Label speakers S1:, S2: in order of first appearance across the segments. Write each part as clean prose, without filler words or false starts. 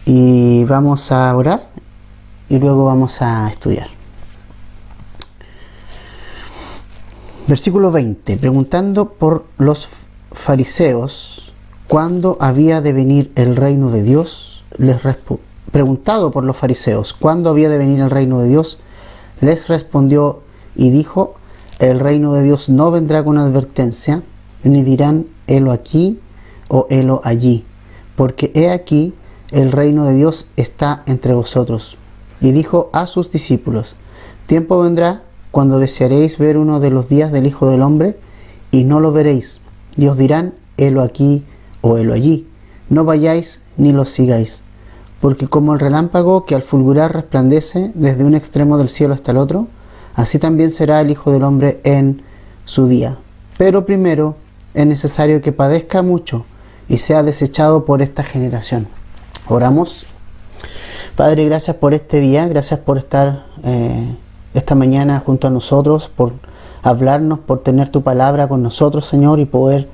S1: y vamos a orar y luego vamos a estudiar. Versículo 20. Preguntando por los fariseos cuándo había de venir el reino de Dios, preguntado por los fariseos cuándo había de venir el reino de Dios, les respondió y dijo: el reino de Dios no vendrá con advertencia, ni dirán helo aquí o helo allí, porque he aquí el reino de Dios está entre vosotros. Y dijo a sus discípulos: tiempo vendrá cuando desearéis ver uno de los días del Hijo del Hombre, y no lo veréis, y os dirán helo aquí o helo allí. No vayáis ni los sigáis, porque como el relámpago que al fulgurar resplandece desde un extremo del cielo hasta el otro, así también será el Hijo del Hombre en su día. Pero primero es necesario que padezca mucho y sea desechado por esta generación. Oramos. Padre, gracias por este día, gracias por estar esta mañana junto a nosotros, por hablarnos, por tener tu palabra con nosotros, Señor, y poder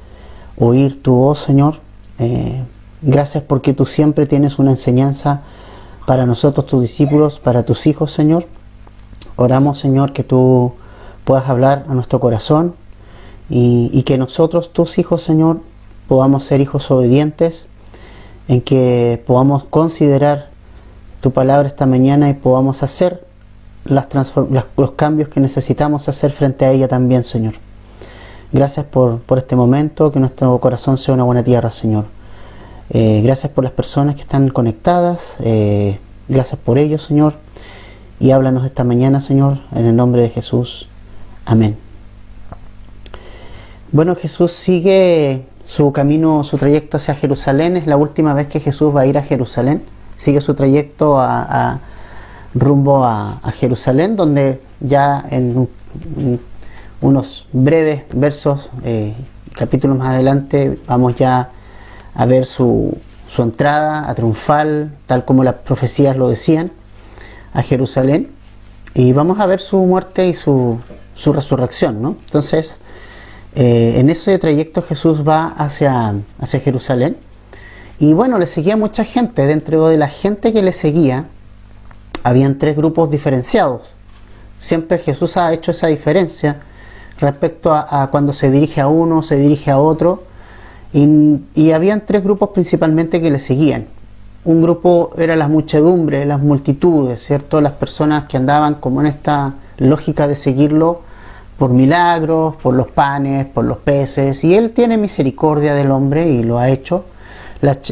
S1: oír tu voz, Señor. Gracias porque tú siempre tienes una enseñanza para nosotros, tus discípulos, para tus hijos, Señor. Oramos, Señor, que tú puedas hablar a nuestro corazón y que nosotros, tus hijos, Señor, podamos ser hijos obedientes, en que podamos considerar tu palabra esta mañana y podamos hacer los cambios que necesitamos hacer frente a ella también, Señor. Gracias por este momento, que nuestro corazón sea una buena tierra, Señor. Gracias por las personas que están conectadas, gracias por ellos, Señor. Y háblanos esta mañana, Señor, en el nombre de Jesús. Amén. Bueno, Jesús sigue su camino, su trayecto hacia Jerusalén. Es la última vez que Jesús va a ir a Jerusalén. Sigue su trayecto rumbo a Jerusalén, donde ya en unos breves versos, capítulos más adelante, vamos ya a ver su entrada a triunfal, tal como las profecías lo decían, a Jerusalén, y vamos a ver su muerte y su resurrección, ¿no? Entonces, en ese trayecto Jesús va hacia Jerusalén, y bueno, le seguía mucha gente. Dentro de la gente que le seguía, habían tres grupos diferenciados. Siempre Jesús ha hecho esa diferencia respecto a cuando se dirige a uno, se dirige a otro, y habían tres grupos principalmente que le seguían. Un grupo era la muchedumbre, las multitudes, ¿cierto? Las personas que andaban como en esta lógica de seguirlo por milagros, por los panes, por los peces, y Él tiene misericordia del hombre y lo ha hecho.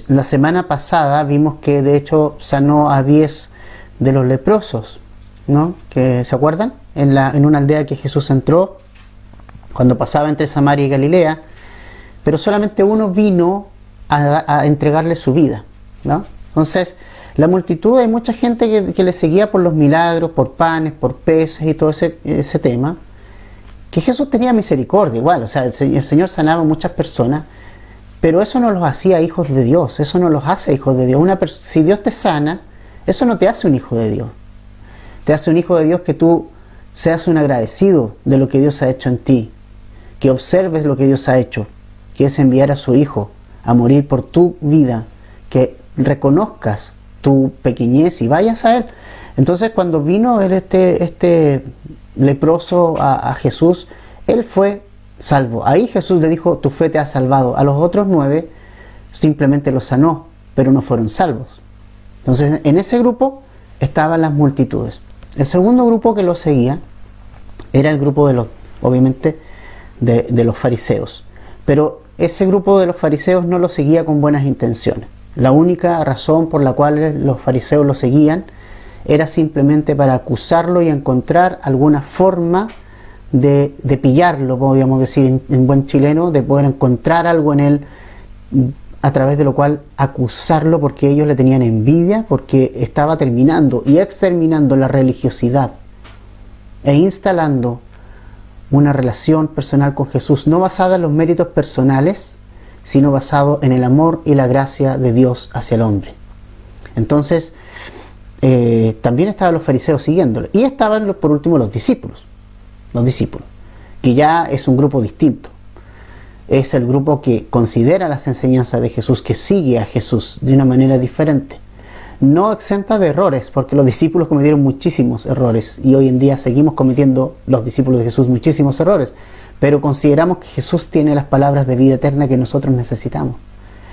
S1: La semana pasada vimos que de hecho sanó a 10 de los leprosos, ¿no? Que, ¿se acuerdan? En una aldea que Jesús entró cuando pasaba entre Samaria y Galilea, pero solamente uno vino a entregarle su vida, ¿no? Entonces, la multitud, hay mucha gente que le seguía por los milagros, por panes, por peces y todo ese tema, que Jesús tenía misericordia igual. O sea, el Señor sanaba a muchas personas, pero eso no los hacía hijos de Dios, eso no los hace hijos de Dios. Si Dios te sana, eso no te hace un hijo de Dios. Te hace un hijo de Dios que tú seas un agradecido de lo que Dios ha hecho en ti, que observes lo que Dios ha hecho, que es enviar a su Hijo a morir por tu vida, que reconozcas tu pequeñez y vayas a Él. Entonces, cuando vino este leproso a Jesús, él fue salvo. Ahí Jesús le dijo: tu fe te ha salvado. A los otros 9 simplemente los sanó, pero no fueron salvos. Entonces, en ese grupo estaban las multitudes. El segundo grupo que lo seguía era el grupo obviamente de los fariseos. Pero ese grupo de los fariseos no lo seguía con buenas intenciones. La única razón por la cual los fariseos lo seguían era simplemente para acusarlo y encontrar alguna forma de pillarlo, podríamos decir en buen chileno, de poder encontrar algo en él a través de lo cual acusarlo, porque ellos le tenían envidia, porque estaba terminando y exterminando la religiosidad e instalando una relación personal con Jesús, no basada en los méritos personales, sino basado en el amor y la gracia de Dios hacia el hombre. Entonces, también estaban los fariseos siguiéndolo, y estaban por último los discípulos, que ya es un grupo distinto. Es el grupo que considera las enseñanzas de Jesús, que sigue a Jesús de una manera diferente. no exenta de errores, porque los discípulos cometieron muchísimos errores y hoy en día seguimos cometiendo, los discípulos de Jesús, muchísimos errores, pero consideramos que Jesús tiene las palabras de vida eterna que nosotros necesitamos.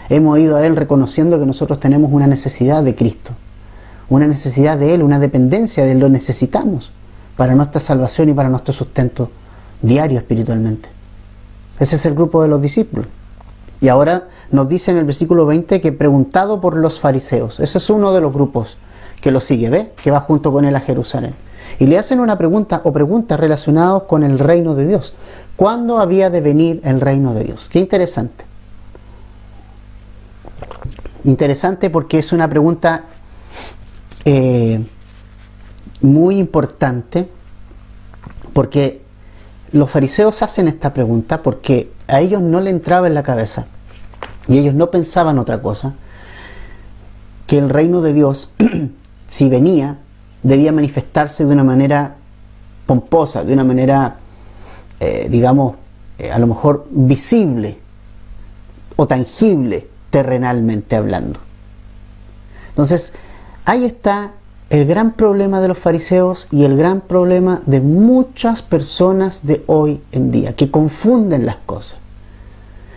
S1: Hemos ido a Él reconociendo que nosotros tenemos una necesidad de Cristo, una necesidad de Él, una dependencia de Él, lo necesitamos para nuestra salvación y para nuestro sustento diario espiritualmente. Ese es el grupo de los discípulos. Y ahora nos dice en el versículo 20 que preguntado por los fariseos, ese es uno de los grupos que lo sigue, ¿ve? Que va junto con él a Jerusalén. Y le hacen una pregunta o preguntas relacionadas con el reino de Dios. ¿Cuándo había de venir el reino de Dios? Qué interesante. Interesante porque es una pregunta muy importante, porque los fariseos hacen esta pregunta porque a ellos no le entraba en la cabeza y ellos no pensaban otra cosa que el reino de Dios, si venía, debía manifestarse de una manera pomposa, de una manera, a lo mejor visible o tangible, terrenalmente hablando. Entonces, ahí está el gran problema de los fariseos y el gran problema de muchas personas de hoy en día, que confunden las cosas.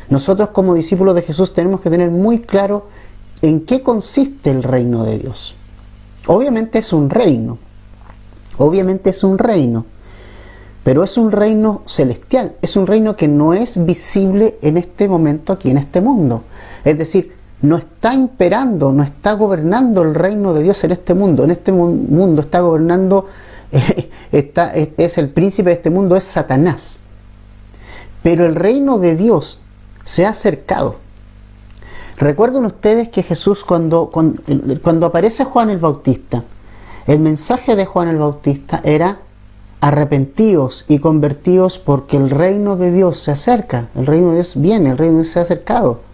S1: Nosotros como discípulos de Jesús tenemos que tener muy claro en qué consiste el reino de Dios. Obviamente es un reino, pero es un reino celestial, es un reino que no es visible en este momento aquí en este mundo. Es decir, no está imperando, no está gobernando el reino de Dios en este mundo. En este mundo está gobernando, es el príncipe de este mundo, es Satanás. Pero el reino de Dios se ha acercado. Recuerden ustedes que Jesús cuando aparece Juan el Bautista, el mensaje de Juan el Bautista era: arrepentíos y convertíos porque el reino de Dios se acerca. El reino de Dios viene, el reino de Dios se ha acercado.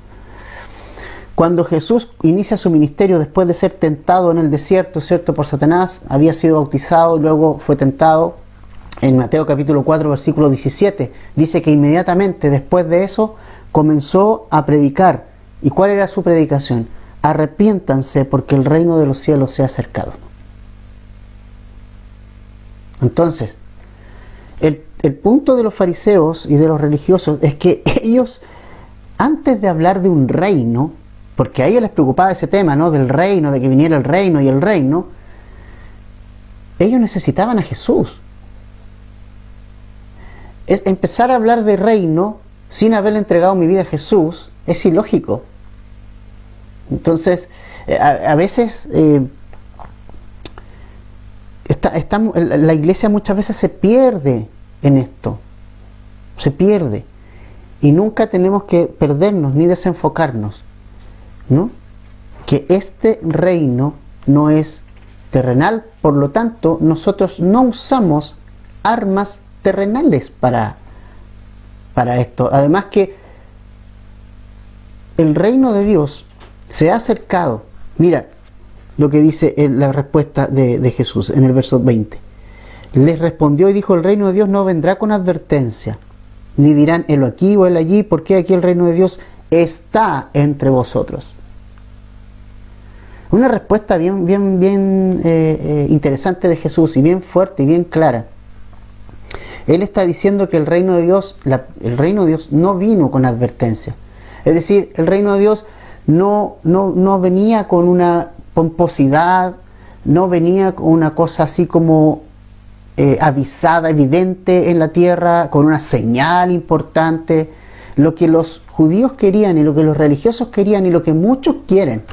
S1: Cuando Jesús inicia su ministerio después de ser tentado en el desierto, ¿cierto?, por Satanás, había sido bautizado y luego fue tentado. En Mateo capítulo 4, versículo 17, dice que inmediatamente después de eso comenzó a predicar. ¿Y cuál era su predicación? Arrepiéntanse porque el reino de los cielos se ha acercado. Entonces, el punto de los fariseos y de los religiosos es que ellos, antes de hablar de un reino, porque a ellos les preocupaba ese tema, ¿no?, del reino, de que viniera el reino y el reino, ellos necesitaban a Jesús. Empezar a hablar de reino sin haberle entregado mi vida a Jesús es ilógico. Entonces, a veces la iglesia muchas veces se pierde en esto, se pierde, y nunca tenemos que perdernos ni desenfocarnos, ¿no? Que este reino no es terrenal, por lo tanto nosotros no usamos armas terrenales para esto. Además que el reino de Dios se ha acercado. Mira lo que dice la respuesta de Jesús en el verso 20. Les respondió y dijo: el reino de Dios no vendrá con advertencia, ni dirán helo aquí o helo allí, porque aquí el reino de Dios está entre vosotros. Una respuesta bien interesante de Jesús, y bien fuerte y bien clara. Él está diciendo que el reino de Dios no vino con advertencia. Es decir, el reino de Dios no venía con una pomposidad, no venía con una cosa así como avisada, evidente en la tierra, con una señal importante. Lo que los judíos querían y lo que los religiosos querían y lo que muchos quieren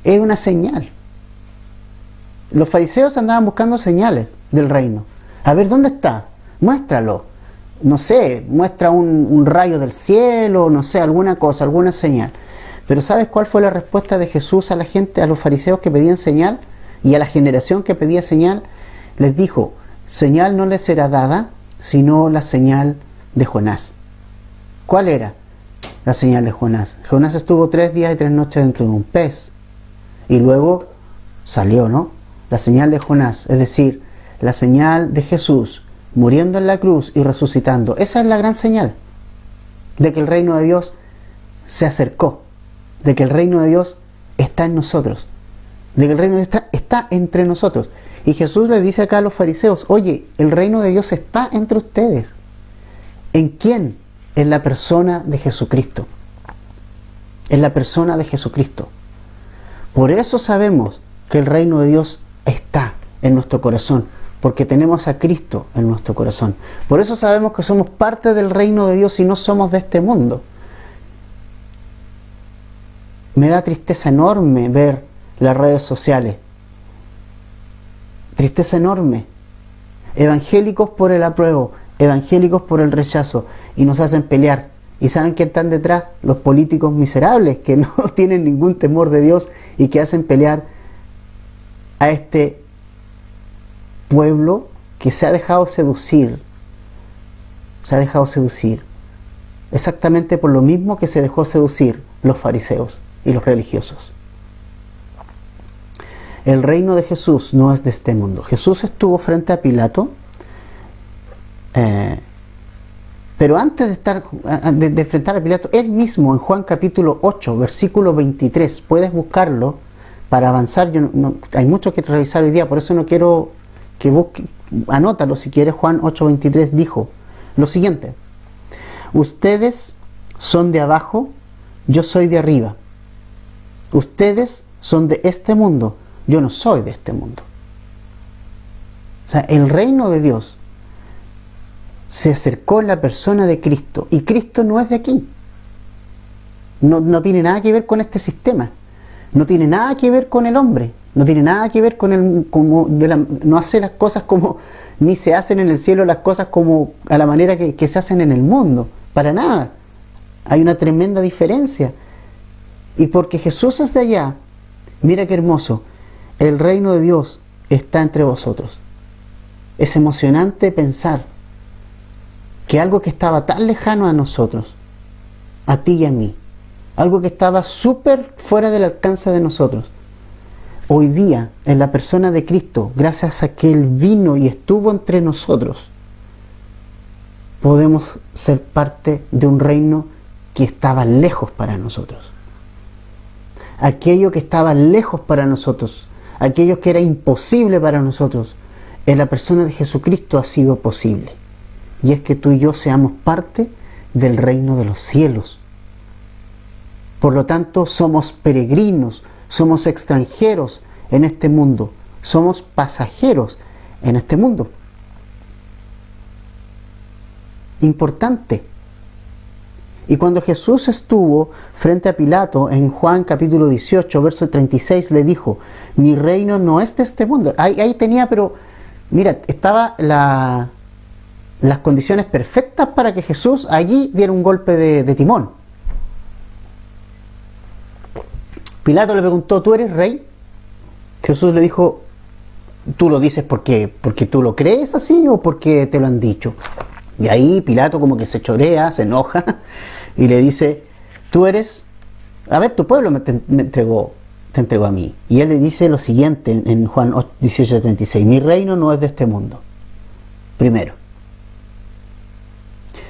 S1: es una señal. Los fariseos andaban buscando señales del reino. A ver, ¿dónde está? Muéstralo. No sé, muestra un rayo del cielo, no sé, alguna cosa, alguna señal. Pero ¿sabes cuál fue la respuesta de Jesús a la gente, a los fariseos que pedían señal y a la generación que pedía señal? Les dijo: señal no les será dada, sino la señal de Jonás. ¿Cuál era la señal de Jonás? Jonás estuvo 3 días y 3 noches dentro de un pez y luego salió, ¿no? La señal de Jonás, es decir, la señal de Jesús muriendo en la cruz y resucitando. Esa es la gran señal de que el reino de Dios se acercó, de que el reino de Dios está en nosotros. de que el reino de Dios está entre nosotros. Y Jesús le dice acá a los fariseos, oye, el reino de Dios está entre ustedes. ¿En quién? En la persona de Jesucristo. En la persona de Jesucristo. Por eso sabemos que el reino de Dios está en nuestro corazón, porque tenemos a Cristo en nuestro corazón. Por eso sabemos que somos parte del reino de Dios y no somos de este mundo. Me da tristeza enorme ver las redes sociales. Tristeza enorme. Evangélicos por el apruebo, evangélicos por el rechazo, y nos hacen pelear. ¿Y saben quién están detrás? Los políticos miserables que no tienen ningún temor de Dios y que hacen pelear a este pueblo que se ha dejado seducir. Se ha dejado seducir. Exactamente por lo mismo que se dejó seducir los fariseos y los religiosos. El reino de Jesús no es de este mundo. Jesús estuvo frente a Pilato, pero antes de enfrentar a Pilato, él mismo en Juan capítulo 8, versículo 23, puedes buscarlo para avanzar. Hay mucho que revisar hoy día, por eso no quiero que busque, anótalo si quieres. Juan 8, 23 dijo lo siguiente: ustedes son de abajo, yo soy de arriba. Ustedes son de este mundo, yo no soy de este mundo. O sea, el reino de Dios se acercó en la persona de Cristo, y Cristo no es de aquí. No tiene nada que ver con este sistema, no tiene nada que ver con el hombre, no tiene nada que ver con el, no hace las cosas como, ni se hacen en el cielo las cosas como a la manera que se hacen en el mundo, para nada. Hay una tremenda diferencia. Y porque Jesús es de allá, mira qué hermoso, el reino de Dios está entre vosotros. Es emocionante pensar que algo que estaba tan lejano a nosotros, a ti y a mí, algo que estaba súper fuera del alcance de nosotros, hoy día en la persona de Cristo, gracias a que Él vino y estuvo entre nosotros, podemos ser parte de un reino que estaba lejos para nosotros. Aquello que estaba lejos para nosotros, aquello que era imposible para nosotros, en la persona de Jesucristo ha sido posible. Y es que tú y yo seamos parte del reino de los cielos. Por lo tanto, somos peregrinos, somos extranjeros en este mundo, somos pasajeros en este mundo. Importante. Y cuando Jesús estuvo frente a Pilato en Juan capítulo 18, verso 36, le dijo: mi reino no es de este mundo. Ahí tenía, pero mira, estaba las condiciones perfectas para que Jesús allí diera un golpe de timón. Pilato le preguntó: ¿tú eres rey? Jesús le dijo: ¿tú lo dices porque tú lo crees así o porque te lo han dicho? Y ahí Pilato como que se chorea, se enoja y le dice: tú eres, a ver, tu pueblo te entregó a mí. Y él le dice lo siguiente en Juan 18:36: mi reino no es de este mundo. Primero.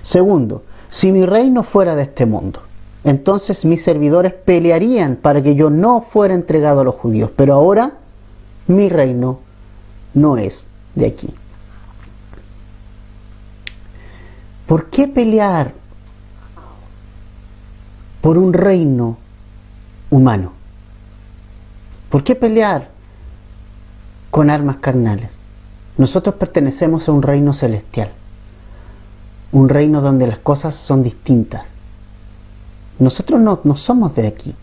S1: Segundo, si mi reino fuera de este mundo, entonces mis servidores pelearían para que yo no fuera entregado a los judíos. Pero ahora mi reino no es de aquí. ¿Por qué pelear por un reino humano? ¿Por qué pelear con armas carnales? Nosotros pertenecemos a un reino celestial, un reino donde las cosas son distintas. Nosotros no somos de aquí,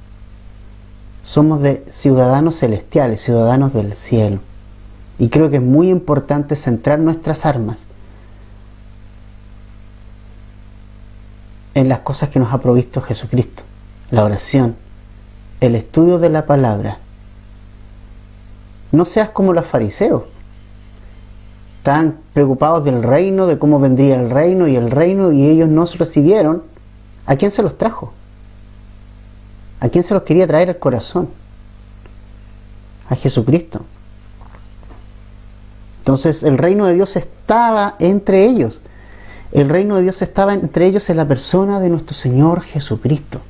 S1: somos de ciudadanos celestiales, ciudadanos del cielo. Y creo que es muy importante centrar nuestras armas en las cosas que nos ha provisto Jesucristo: la oración, el estudio de la palabra. No seas como los fariseos, estaban preocupados del reino, de cómo vendría el reino, y ellos no se recibieron. ¿A quién se los trajo? ¿A quién se los quería traer al corazón? A Jesucristo. Entonces el reino de Dios estaba entre ellos. El reino de Dios estaba entre ellos en la persona de nuestro Señor Jesucristo.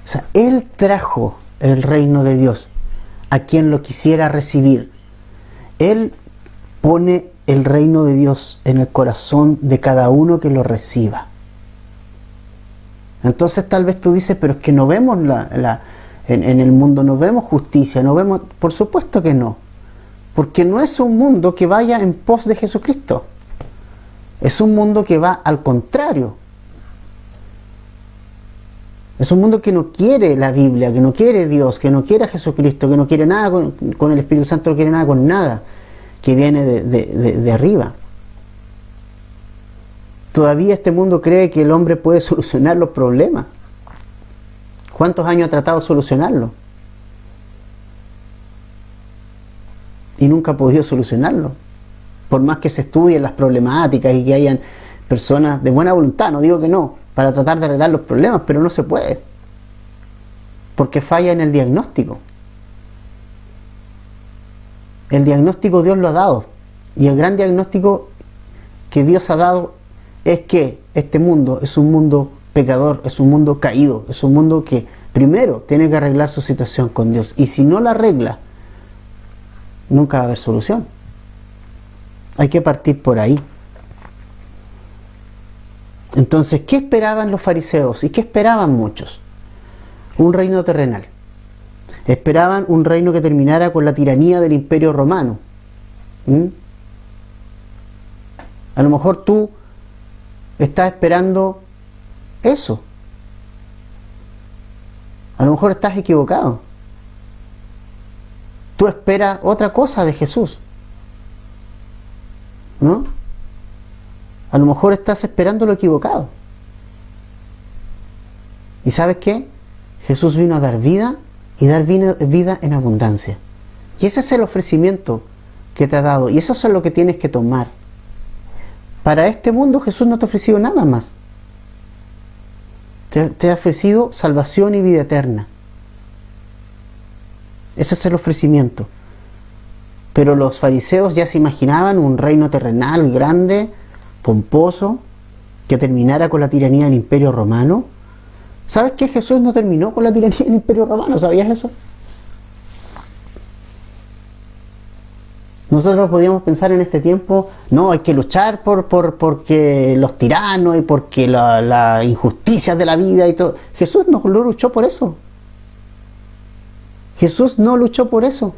S1: O sea, Él trajo el reino de Dios a quien lo quisiera recibir. Él pone el reino de Dios en el corazón de cada uno que lo reciba. Entonces tal vez tú dices, pero es que no vemos en el mundo, no vemos justicia, no vemos... Por supuesto que no, porque no es un mundo que vaya en pos de Jesucristo. Es un mundo que va al contrario. Es un mundo que no quiere la Biblia, que no quiere Dios, que no quiere a Jesucristo, que no quiere nada con el Espíritu Santo, no quiere nada con nada que viene de arriba. Todavía este mundo cree que el hombre puede solucionar los problemas. ¿Cuántos años ha tratado de solucionarlo? Y nunca ha podido solucionarlo. Por más que se estudien las problemáticas y que hayan personas de buena voluntad, no digo que no, para tratar de arreglar los problemas, pero no se puede. Porque falla en el diagnóstico. El diagnóstico Dios lo ha dado. Y el gran diagnóstico que Dios ha dado es que este mundo es un mundo pecador, es un mundo caído, es un mundo que primero tiene que arreglar su situación con Dios. Y si no la arregla, nunca va a haber solución. Hay que partir por ahí. Entonces, ¿qué esperaban los fariseos? ¿Y qué esperaban muchos? Un reino terrenal. Esperaban un reino que terminara con la tiranía del Imperio Romano. A lo mejor tú estás esperando eso. A lo mejor estás equivocado. Tú esperas otra cosa de Jesús, ¿no? A lo mejor estás esperando lo equivocado. ¿Y sabes qué? Jesús vino a dar vida y dar vida en abundancia. Y ese es el ofrecimiento que te ha dado. Y eso es lo que tienes que tomar. Para este mundo Jesús no te ha ofrecido nada más. Te ha ofrecido salvación y vida eterna. Ese es el ofrecimiento. Pero los fariseos ya se imaginaban un reino terrenal grande, pomposo, que terminara con la tiranía del Imperio Romano. ¿Sabes qué? Jesús no terminó con la tiranía del Imperio Romano. ¿Sabías eso? Nosotros podíamos pensar en este tiempo, no, hay que luchar porque los tiranos y porque las injusticias de la vida y todo. Jesús no luchó por eso. Jesús no luchó por eso.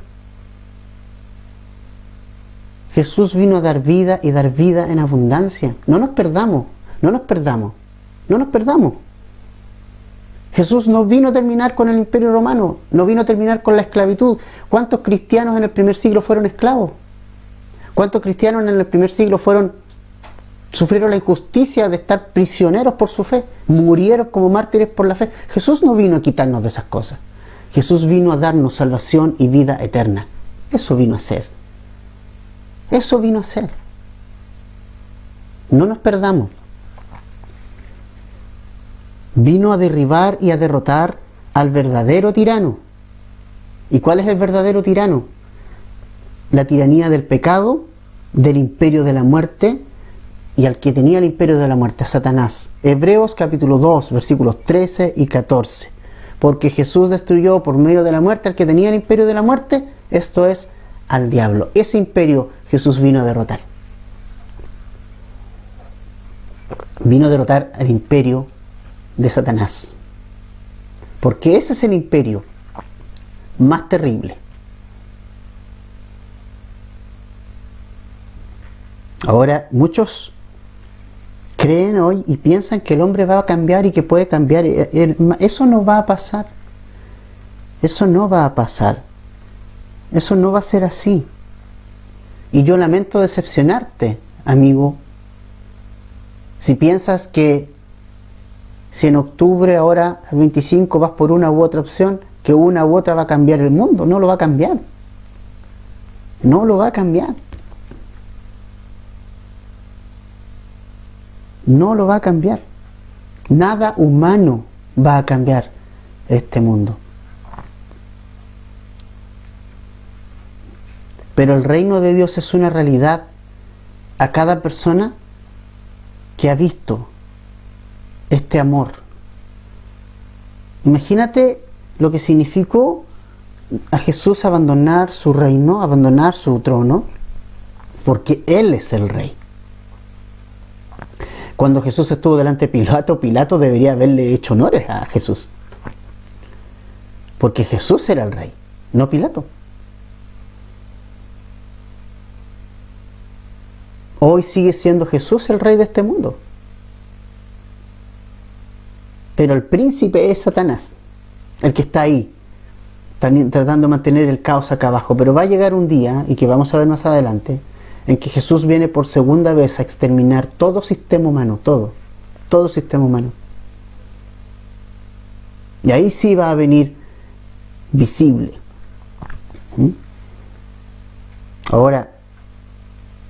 S1: Jesús vino a dar vida y dar vida en abundancia. No nos perdamos, no nos perdamos, no nos perdamos. Jesús no vino a terminar con el Imperio Romano, no vino a terminar con la esclavitud. ¿Cuántos cristianos en el primer siglo fueron esclavos? ¿Cuántos cristianos en el primer siglo sufrieron la injusticia de estar prisioneros por su fe? Murieron como mártires por la fe. Jesús no vino a quitarnos de esas cosas. Jesús vino a darnos salvación y vida eterna. Eso vino a hacer. Eso vino a hacer. No nos perdamos. Vino a derribar y a derrotar al verdadero tirano. ¿Y cuál es el verdadero tirano? La tiranía del pecado, del imperio de la muerte, y al que tenía el imperio de la muerte, a Satanás. Hebreos capítulo 2, versículos 13 y 14. Porque Jesús destruyó por medio de la muerte al que tenía el imperio de la muerte, esto es, al diablo. Ese imperio Jesús vino a derrotar. Vino a derrotar al imperio de Satanás. Porque ese es el imperio más terrible. Ahora, muchos creen hoy y piensan que el hombre va a cambiar y que puede cambiar. Eso no va a pasar. Eso no va a pasar. Eso no va a ser así. Y yo lamento decepcionarte, amigo, si piensas que si en octubre, ahora, el 25, vas por una u otra opción, que una u otra va a cambiar el mundo. No lo va a cambiar. No lo va a cambiar. No lo va a cambiar. Nada humano va a cambiar este mundo. Pero el reino de Dios es una realidad a cada persona que ha visto este amor. Imagínate lo que significó a Jesús abandonar su reino, abandonar su trono, porque Él es el rey. Cuando Jesús estuvo delante de Pilato, Pilato debería haberle hecho honores a Jesús, porque Jesús era el rey, no Pilato. Hoy sigue siendo Jesús el rey de este mundo, pero el príncipe es Satanás, el que está ahí, tratando de mantener el caos acá abajo. Pero va a llegar un día, y que vamos a ver más adelante, en que Jesús viene por segunda vez a exterminar todo sistema humano, todo sistema humano. Y ahí sí va a venir visible. Ahora,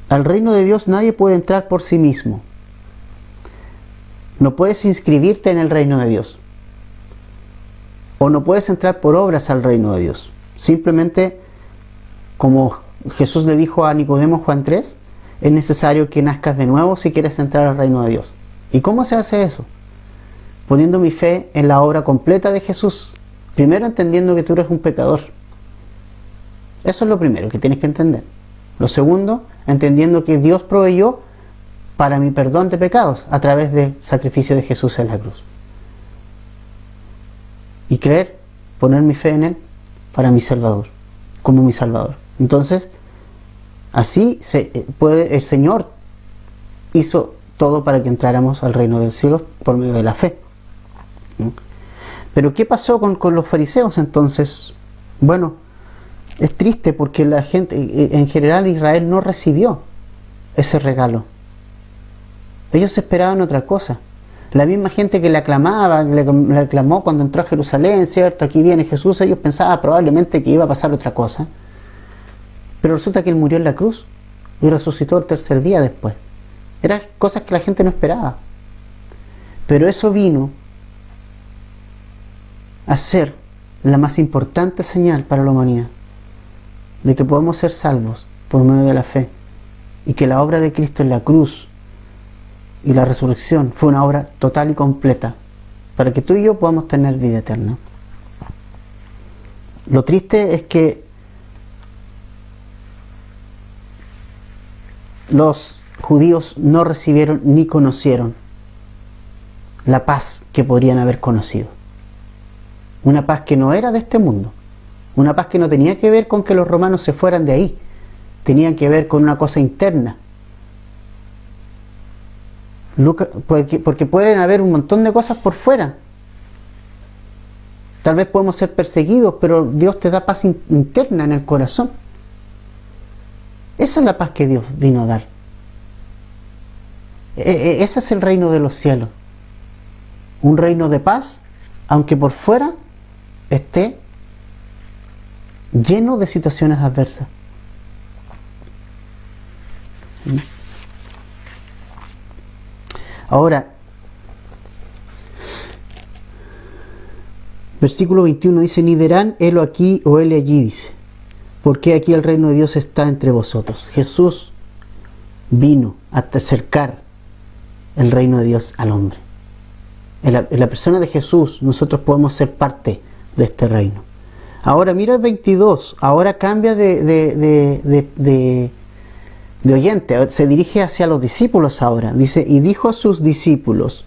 S1: al reino de Dios nadie puede entrar por sí mismo. No puedes inscribirte en el reino de Dios. O no puedes entrar por obras al reino de Dios. Simplemente, como Jesús le dijo a Nicodemo en Juan 3, es necesario que nazcas de nuevo si quieres entrar al reino de Dios. ¿Y cómo se hace eso? Poniendo mi fe en la obra completa de Jesús. Primero entendiendo que tú eres un pecador. Eso es lo primero que tienes que entender. Lo segundo, entendiendo que Dios proveyó para mi perdón de pecados a través del sacrificio de Jesús en la cruz. Y creer, poner mi fe en Él para mi Salvador, como mi Salvador. Entonces, así el Señor hizo todo para que entráramos al reino del cielo por medio de la fe. Pero ¿qué pasó con los fariseos entonces? Bueno, es triste porque la gente, en general Israel no recibió ese regalo. Ellos esperaban otra cosa. La misma gente que le aclamaba, le aclamó cuando entró a Jerusalén, ¿cierto? Aquí viene Jesús, ellos pensaban probablemente que iba a pasar otra cosa. Pero resulta que Él murió en la cruz y resucitó el tercer día después. Eran cosas que la gente no esperaba. Pero eso vino a ser la más importante señal para la humanidad, de que podemos ser salvos por medio de la fe, y que la obra de Cristo en la cruz y la resurrección fue una obra total y completa para que tú y yo podamos tener vida eterna. Lo triste es que los judíos no recibieron ni conocieron la paz que podrían haber conocido. Una paz que no era de este mundo. Una paz que no tenía que ver con que los romanos se fueran de ahí. Tenía que ver con una cosa interna. Porque pueden haber un montón de cosas por fuera. Tal vez podemos ser perseguidos, pero Dios te da paz interna en el corazón. Esa es la paz que Dios vino a dar. Ese es el reino de los cielos. Un reino de paz, aunque por fuera esté lleno de situaciones adversas. Ahora, versículo 21 dice: ni dirán helo aquí o helo allí, dice, porque aquí el reino de Dios está entre vosotros. Jesús vino a acercar el reino de Dios al hombre. En la persona de Jesús nosotros podemos ser parte de este reino. Ahora mira el 22, ahora cambia de oyente, se dirige hacia los discípulos ahora. Dice: y dijo a sus discípulos: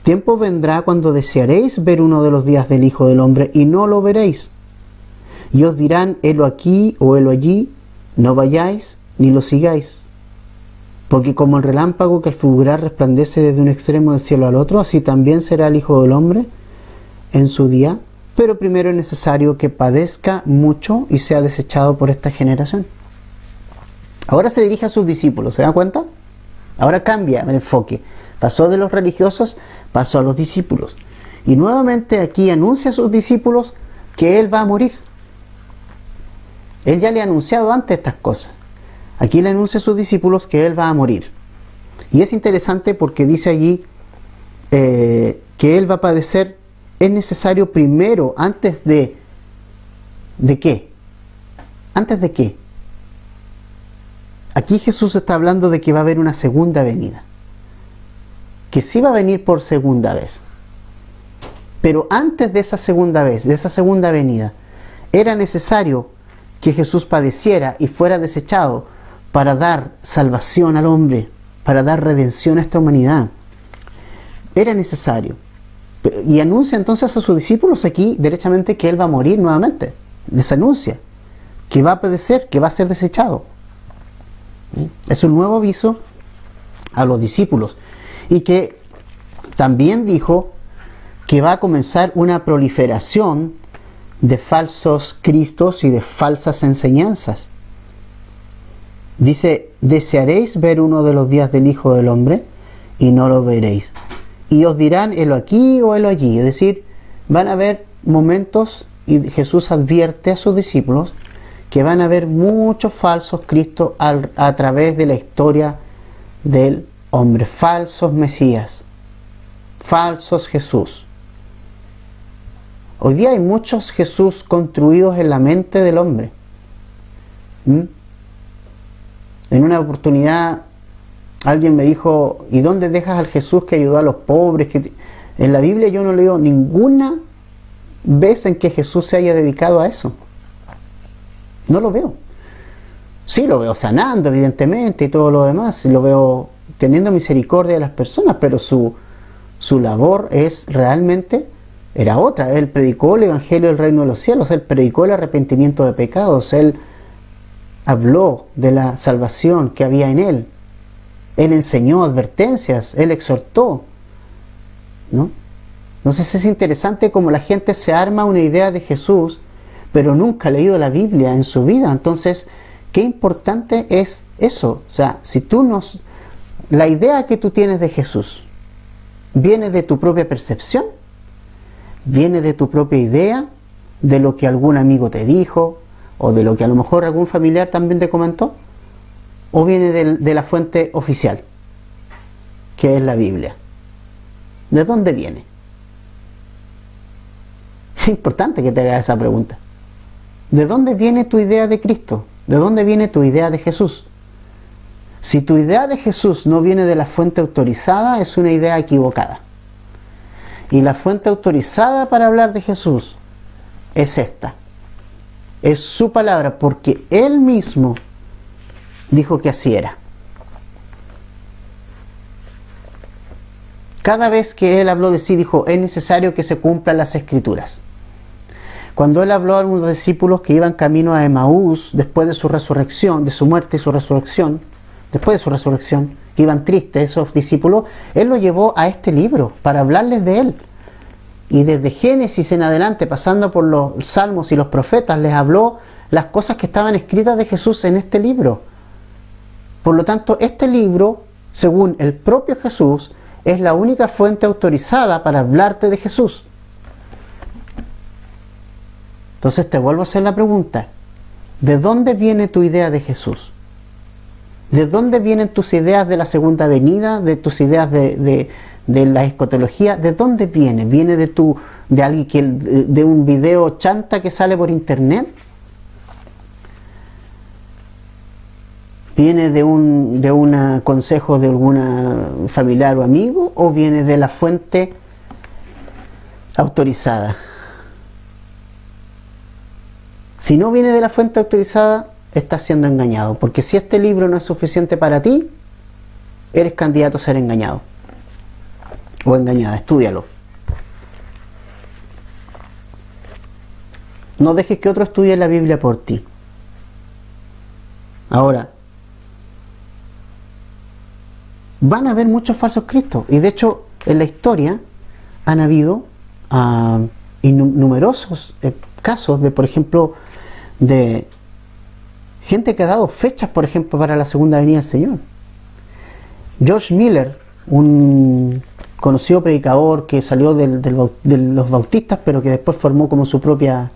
S1: tiempo vendrá cuando desearéis ver uno de los días del Hijo del Hombre y no lo veréis. Y os dirán: helo aquí o helo allí, no vayáis ni lo sigáis. Porque como el relámpago que al fulgurar resplandece desde un extremo del cielo al otro, así también será el Hijo del Hombre en su día. Pero primero es necesario que padezca mucho y sea desechado por esta generación. Ahora se dirige a sus discípulos, ¿se dan cuenta? Ahora cambia el enfoque. Pasó de los religiosos, pasó a los discípulos. Y nuevamente aquí anuncia a sus discípulos que Él va a morir. Él ya le ha anunciado antes estas cosas. Aquí le anuncia a sus discípulos que Él va a morir. Y es interesante porque dice allí que Él va a padecer. Es necesario primero, antes de... ¿De qué? ¿Antes de qué? Aquí Jesús está hablando de que va a haber una segunda venida. Que sí va a venir por segunda vez. Pero antes de esa segunda vez, de esa segunda venida, era necesario que Jesús padeciera y fuera desechado para dar salvación al hombre, para dar redención a esta humanidad. Era necesario. Y anuncia entonces a sus discípulos aquí derechamente que Él va a morir nuevamente. Les anuncia que va a padecer, que va a ser desechado. Es un nuevo aviso a los discípulos. Y que también dijo que va a comenzar una proliferación de falsos cristos y de falsas enseñanzas. Dice, desearéis ver uno de los días del Hijo del Hombre y no lo veréis. Y os dirán, helo aquí o helo allí. Es decir, van a haber momentos, y Jesús advierte a sus discípulos, que van a haber muchos falsos cristos a través de la historia del hombre. Falsos Mesías, falsos Jesús. Hoy día hay muchos Jesús construidos en la mente del hombre. En una oportunidad alguien me dijo, ¿y dónde dejas al Jesús que ayudó a los pobres? En la Biblia yo no leo ninguna vez en que Jesús se haya dedicado a eso. No lo veo. Sí, lo veo sanando, evidentemente, y todo lo demás. Lo veo teniendo misericordia de las personas, pero su labor es realmente, era otra. Él predicó el Evangelio del Reino de los Cielos, Él predicó el arrepentimiento de pecados, Él habló de la salvación que había en Él. Él enseñó advertencias, Él exhortó, ¿no? Entonces es interesante cómo la gente se arma una idea de Jesús, pero nunca ha leído la Biblia en su vida. Entonces, qué importante es eso. O sea, si tú la idea que tú tienes de Jesús viene de tu propia percepción, viene de tu propia idea, de lo que algún amigo te dijo, o de lo que a lo mejor algún familiar también te comentó, o viene de la fuente oficial, que es la Biblia. ¿De dónde viene? Es importante que te hagas esa pregunta. ¿De dónde viene tu idea de Cristo? ¿De dónde viene tu idea de Jesús? Si tu idea de Jesús no viene de la fuente autorizada, es una idea equivocada. Y la fuente autorizada para hablar de Jesús es esta. Es su palabra, porque Él mismo dijo que así era. Cada vez que Él habló de sí, dijo, es necesario que se cumplan las Escrituras. Cuando Él habló a algunos discípulos que iban camino a Emaús, después de su resurrección, de su muerte y su resurrección, después de su resurrección, que iban tristes esos discípulos, Él los llevó a este libro para hablarles de Él. Y desde Génesis en adelante, pasando por los Salmos y los profetas, les habló las cosas que estaban escritas de Jesús en este libro. Por lo tanto, este libro, según el propio Jesús, es la única fuente autorizada para hablarte de Jesús. Entonces te vuelvo a hacer la pregunta, ¿de dónde viene tu idea de Jesús? ¿De dónde vienen tus ideas de la segunda venida, de tus ideas de la escatología? ¿De dónde viene? ¿Viene de alguien de un video chanta que sale por internet? ¿Viene de un consejo de alguna familiar o amigo? ¿O viene de la fuente autorizada? Si no viene de la fuente autorizada, estás siendo engañado. Porque si este libro no es suficiente para ti, eres candidato a ser engañado. O engañada, estúdialo. No dejes que otro estudie la Biblia por ti. Ahora, van a haber muchos falsos cristos. Y de hecho, en la historia han habido numerosos casos de, por ejemplo, de gente que ha dado fechas, por ejemplo, para la segunda venida del Señor. George Miller, un conocido predicador que salió de los bautistas, pero que después formó como su propia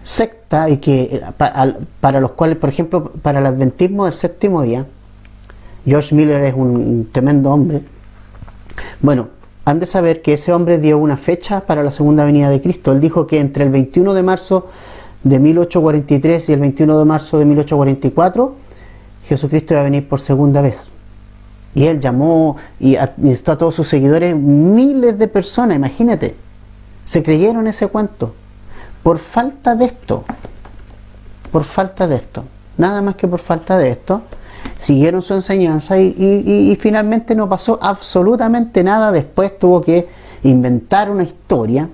S1: secta, y que para los cuales, por ejemplo, para el adventismo del séptimo día, George Miller es un tremendo hombre. Bueno, han de saber que ese hombre dio una fecha para la segunda venida de Cristo. Él dijo que entre el 21 de marzo de 1843 y el 21 de marzo de 1844, Jesucristo iba a venir por segunda vez. Y él llamó y instó a todos sus seguidores, miles de personas, imagínate, se creyeron ese cuento. por falta de esto. Por falta de esto. Nada más que por falta de esto. Siguieron su enseñanza y finalmente no pasó absolutamente nada. Después tuvo que inventar una historia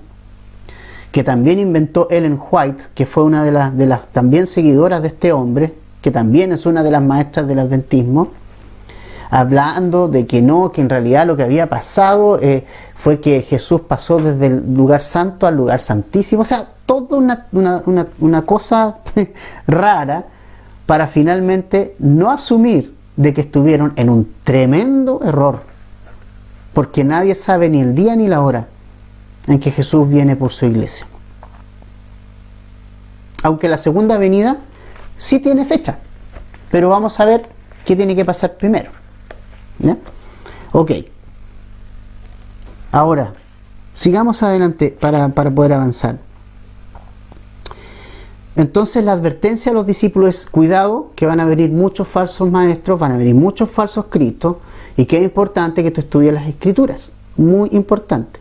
S1: que también inventó Ellen White, que fue una de las también seguidoras de este hombre, que también es una de las maestras del adventismo, hablando de que no, que en realidad lo que había pasado fue que Jesús pasó desde el lugar santo al lugar santísimo. O sea, toda una cosa rara, para finalmente no asumir de que estuvieron en un tremendo error, porque nadie sabe ni el día ni la hora en que Jesús viene por su iglesia. Aunque la segunda venida sí tiene fecha, pero vamos a ver qué tiene que pasar primero. ¿Ya? Ok. Ahora, sigamos adelante para poder avanzar. Entonces la advertencia a los discípulos es: cuidado, que van a venir muchos falsos maestros, van a venir muchos falsos cristos, y que es importante que tú estudies las escrituras. Muy importante.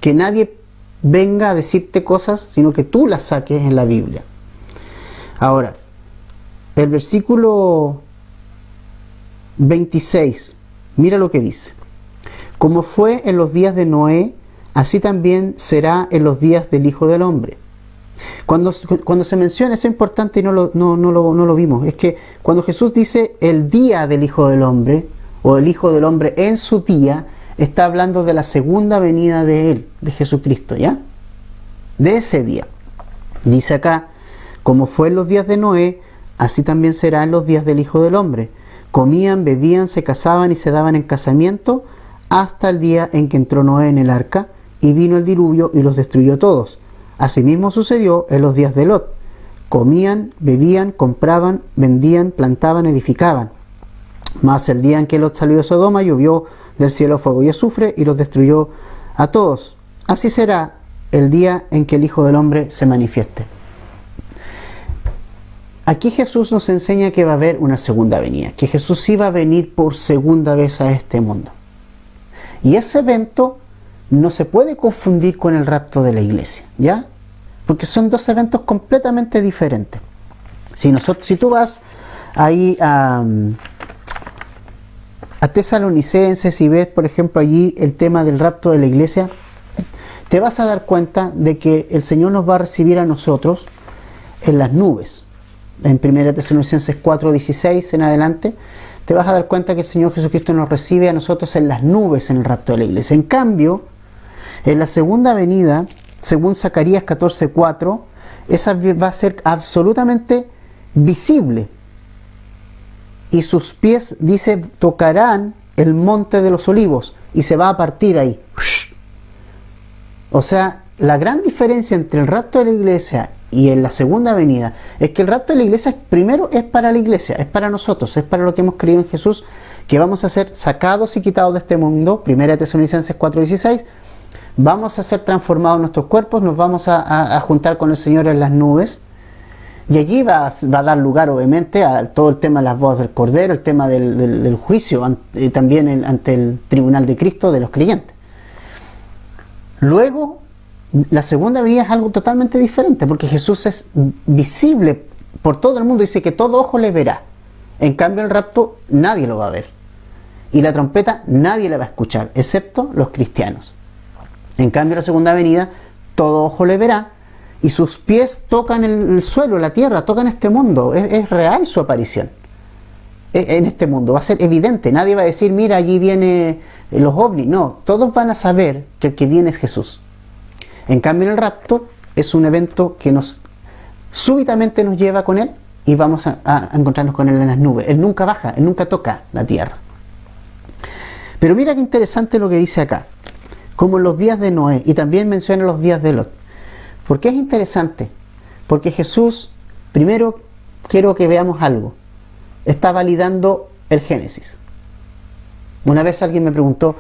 S1: Que nadie venga a decirte cosas, sino que tú las saques en la Biblia. Ahora, el versículo 26, mira lo que dice: como fue en los días de Noé, así también será en los días del Hijo del Hombre. Cuando se menciona, eso es importante y no lo vimos, es que cuando Jesús dice el día del Hijo del Hombre, o el Hijo del Hombre en su día, está hablando de la segunda venida de Él, de Jesucristo, ¿ya? De ese día. Dice acá: como fue en los días de Noé, así también será en los días del Hijo del Hombre. Comían, bebían, se casaban y se daban en casamiento, hasta el día en que entró Noé en el arca, y vino el diluvio y los destruyó todos. Asimismo sucedió en los días de Lot. Comían, bebían, compraban, vendían, plantaban, edificaban. Mas el día en que Lot salió de Sodoma, llovió del cielo fuego y azufre, y los destruyó a todos. Así será el día en que el Hijo del Hombre se manifieste. Aquí Jesús nos enseña que va a haber una segunda venida, que Jesús sí va a venir por segunda vez a este mundo. Y ese evento no se puede confundir con el rapto de la iglesia, ¿ya? Porque son dos eventos completamente diferentes. Si tú vas ahí a Tesalonicenses y ves, por ejemplo, allí el tema del rapto de la iglesia, te vas a dar cuenta de que el Señor nos va a recibir a nosotros en las nubes. En 1 Tesalonicenses 4:16 en adelante, te vas a dar cuenta que el Señor Jesucristo nos recibe a nosotros en las nubes en el rapto de la iglesia. En cambio, en la segunda venida, según Zacarías 14:4, esa va a ser absolutamente visible. Y sus pies, dice, tocarán el monte de los olivos, y se va a partir ahí. O sea, la gran diferencia entre el rapto de la iglesia y en la segunda venida es que el rapto de la iglesia primero es para la iglesia, es para nosotros, es para lo que hemos creído en Jesús, que vamos a ser sacados y quitados de este mundo. 1 Tesalonicenses 4:16, vamos a ser transformados en nuestros cuerpos, nos vamos a juntar con el Señor en las nubes, y allí va a dar lugar obviamente a todo el tema de las bodas del Cordero, el tema del juicio también ante el tribunal de Cristo de los creyentes. Luego, la segunda venida es algo totalmente diferente, porque Jesús es visible por todo el mundo, dice que todo ojo le verá. En cambio, el rapto nadie lo va a ver, y la trompeta nadie la va a escuchar, excepto los cristianos. En cambio, la segunda venida todo ojo le verá, y sus pies tocan el suelo, la tierra, tocan este mundo. Es real su aparición en este mundo, va a ser evidente. Nadie va a decir, mira, allí viene los ovnis. No, todos van a saber que el que viene es Jesús. En cambio, el rapto es un evento que súbitamente nos lleva con Él, y vamos a encontrarnos con Él en las nubes. Él nunca baja, Él nunca toca la tierra. Pero mira qué interesante lo que dice acá, como en los días de Noé, y también menciona los días de Lot. ¿Por qué es interesante? Porque Jesús, primero quiero que veamos algo, está validando el Génesis. Una vez alguien me preguntó,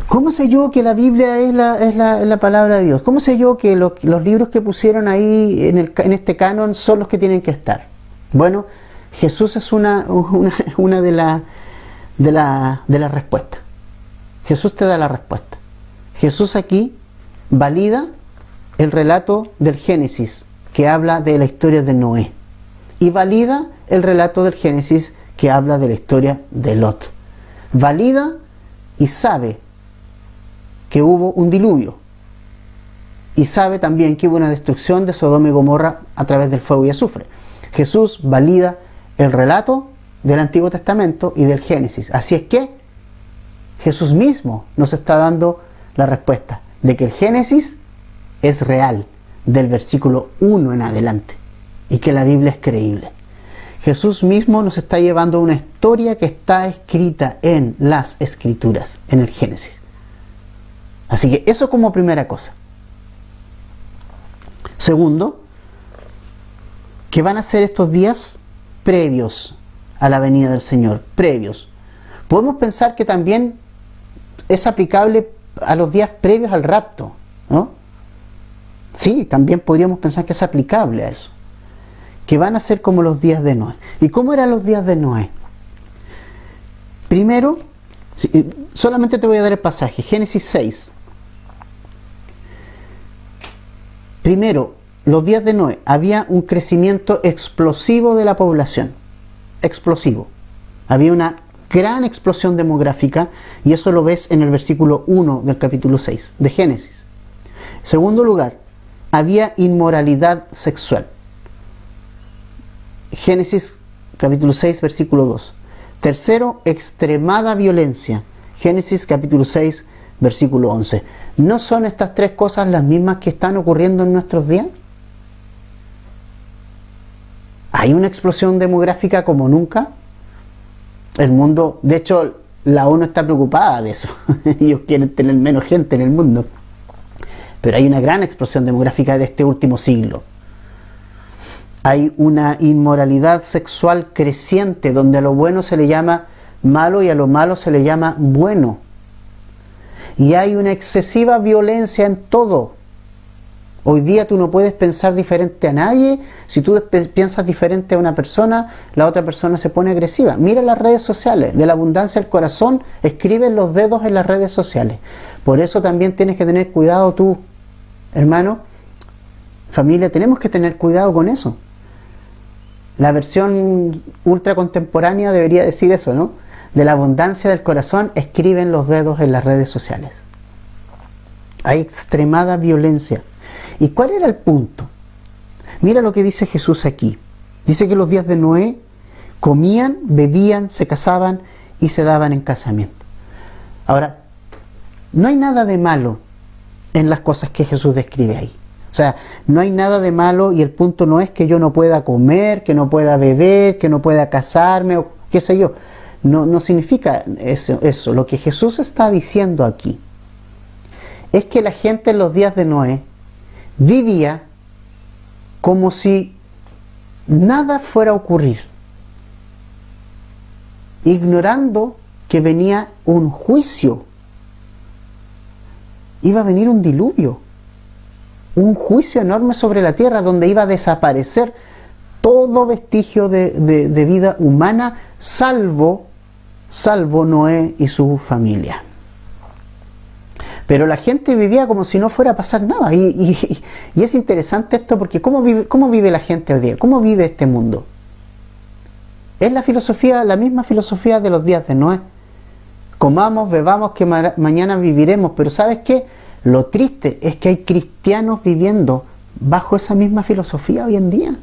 S1: ¿cómo sé yo que la Biblia es la palabra de Dios? ¿Cómo sé yo que los libros que pusieron ahí en este canon son los que tienen que estar? Bueno, Jesús es una de las respuestas. Jesús te da la respuesta. Jesús aquí valida el relato del Génesis, que habla de la historia de Noé, y valida el relato del Génesis, que habla de la historia de Lot. Valida y sabe que hubo un diluvio, y sabe también que hubo una destrucción de Sodoma y Gomorra a través del fuego y azufre. Jesús valida el relato del Antiguo Testamento y del Génesis. Así es que Jesús mismo nos está dando la respuesta de que el Génesis es real, del versículo 1 en adelante, y que la Biblia es creíble. Jesús mismo nos está llevando a una historia que está escrita en las Escrituras, en el Génesis. Así que eso como primera cosa. Segundo, que van a ser estos días previos a la venida del Señor, previos. Podemos pensar que también es aplicable a los días previos al rapto, ¿no? Sí, también podríamos pensar que es aplicable a eso. Que van a ser como los días de Noé. ¿Y cómo eran los días de Noé? Primero, solamente te voy a dar el pasaje, Génesis 6. Primero, los días de Noé, había un crecimiento explosivo de la población. Explosivo. Había una gran explosión demográfica, y eso lo ves en el versículo 1 del capítulo 6 de Génesis. En segundo lugar, había inmoralidad sexual. Génesis capítulo 6, versículo 2. Tercero, extremada violencia. Génesis capítulo 6, versículo 11. ¿No son estas tres cosas las mismas que están ocurriendo en nuestros días? Hay una explosión demográfica como nunca. El mundo, de hecho, la ONU está preocupada de eso. Ellos quieren tener menos gente en el mundo. Pero hay una gran explosión demográfica de este último siglo. Hay una inmoralidad sexual creciente, donde a lo bueno se le llama malo y a lo malo se le llama bueno. Y hay una excesiva violencia en todo. Hoy día tú no puedes pensar diferente a nadie. Si tú piensas diferente a una persona, la otra persona se pone agresiva. Mira las redes sociales. De la abundancia del corazón escriben los dedos en las redes sociales. Por eso también tienes que tener cuidado tú, hermano, familia, tenemos que tener cuidado con eso. La versión ultra contemporánea debería decir eso, ¿no? De la abundancia del corazón escriben los dedos en las redes sociales. Hay extremada violencia. ¿Y cuál era el punto? Mira lo que dice Jesús aquí. Dice que los días de Noé comían, bebían, se casaban y se daban en casamiento. Ahora, no hay nada de malo en las cosas que Jesús describe ahí. O sea, no hay nada de malo, y el punto no es que yo no pueda comer, que no pueda beber, que no pueda casarme o qué sé yo. No significa eso. Lo que Jesús está diciendo aquí es que la gente en los días de Noé vivía como si nada fuera a ocurrir, ignorando que venía un juicio. Iba a venir un diluvio, un juicio enorme sobre la tierra, donde iba a desaparecer todo vestigio de vida humana, salvo Noé y su familia. Pero la gente vivía como si no fuera a pasar nada. Y es interesante esto, porque ¿cómo vive la gente hoy día? ¿Cómo vive este mundo? Es la misma filosofía de los días de Noé. Comamos, bebamos, que mañana viviremos. Pero ¿sabes qué? Lo triste es que hay cristianos viviendo bajo esa misma filosofía hoy en día.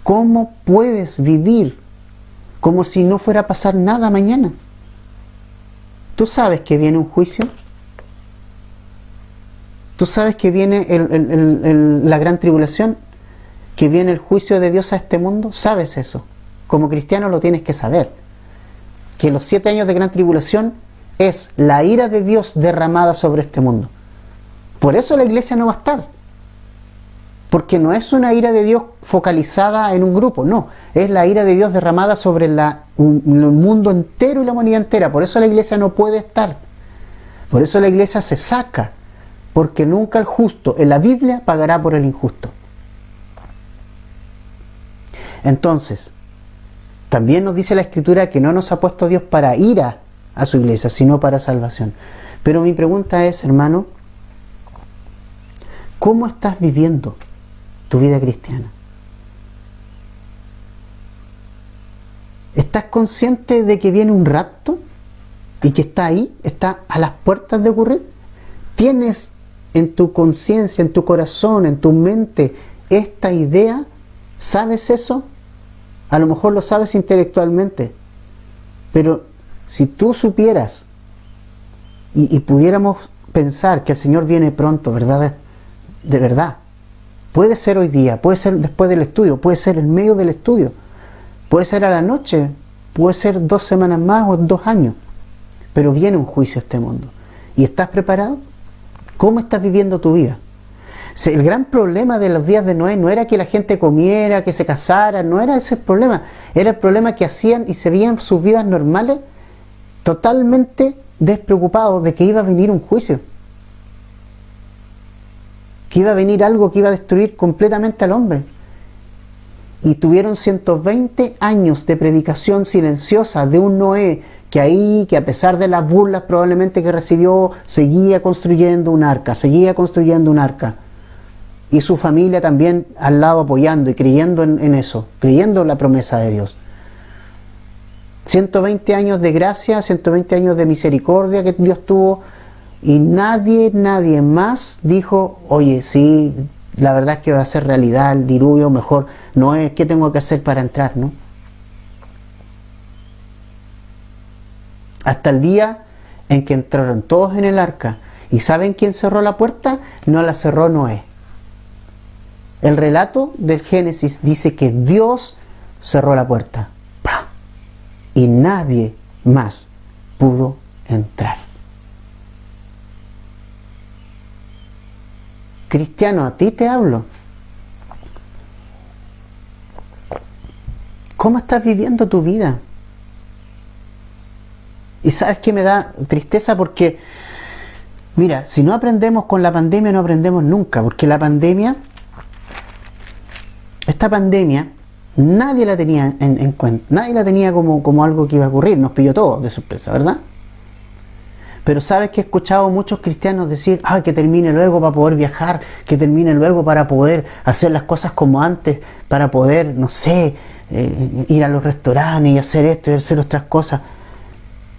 S1: ¿Cómo puedes vivir como si no fuera a pasar nada mañana? ¿Tú sabes que viene un juicio? ¿Tú sabes que viene la gran tribulación? ¿Que viene el juicio de Dios a este mundo? ¿Sabes eso? Como cristiano lo tienes que saber. Que los 7 años de gran tribulación es la ira de Dios derramada sobre este mundo. Por eso la iglesia no va a estar. Porque no es una ira de Dios focalizada en un grupo, no. Es la ira de Dios derramada sobre el mundo entero y la humanidad entera. Por eso la iglesia no puede estar. Por eso la iglesia se saca. Porque nunca el justo en la Biblia pagará por el injusto. Entonces, también nos dice la Escritura que no nos ha puesto Dios para ira a su iglesia, sino para salvación. Pero mi pregunta es, hermano, ¿Cómo estás viviendo tu vida cristiana? ¿Estás consciente de que viene un rapto y que está ahí, está a las puertas de ocurrir? ¿Tienes en tu conciencia, en tu corazón, en tu mente esta idea? ¿Sabes eso? A lo mejor lo sabes intelectualmente, pero si tú supieras y pudiéramos pensar que el Señor viene pronto, ¿verdad? De verdad. Puede ser hoy día, puede ser después del estudio, puede ser en medio del estudio, puede ser a la noche, puede ser 2 semanas más o 2 años, pero viene un juicio a este mundo. ¿Y estás preparado? ¿Cómo estás viviendo tu vida? El gran problema de los días de Noé no era que la gente comiera, que se casara, no era ese el problema. Era el problema que hacían y se veían sus vidas normales totalmente despreocupados de que iba a venir un juicio. Que iba a venir algo que iba a destruir completamente al hombre. Y tuvieron 120 años de predicación silenciosa de un Noé que a pesar de las burlas probablemente que recibió, seguía construyendo un arca, y su familia también al lado apoyando y creyendo en eso, creyendo en la promesa de Dios. 120 años de gracia, 120 años de misericordia que Dios tuvo, y nadie más dijo, oye, sí, la verdad es que va a ser realidad el diluvio, mejor no es, ¿qué tengo que hacer para entrar? ¿No? Hasta el día en que entraron todos en el arca. ¿Y saben quién cerró la puerta? No la cerró Noé. El relato del Génesis dice que Dios cerró la puerta. ¡Pah! Y nadie más pudo entrar. Cristiano, a ti te hablo. ¿Cómo estás viviendo tu vida? Y sabes que me da tristeza porque, mira, si no aprendemos con la pandemia, no aprendemos nunca, porque esta pandemia, nadie la tenía en cuenta, nadie la tenía como algo que iba a ocurrir, nos pilló todos de sorpresa, ¿verdad? Pero sabes que he escuchado a muchos cristianos decir, que termine luego para poder viajar, que termine luego para poder hacer las cosas como antes, para poder, no sé, ir a los restaurantes y hacer esto y hacer otras cosas.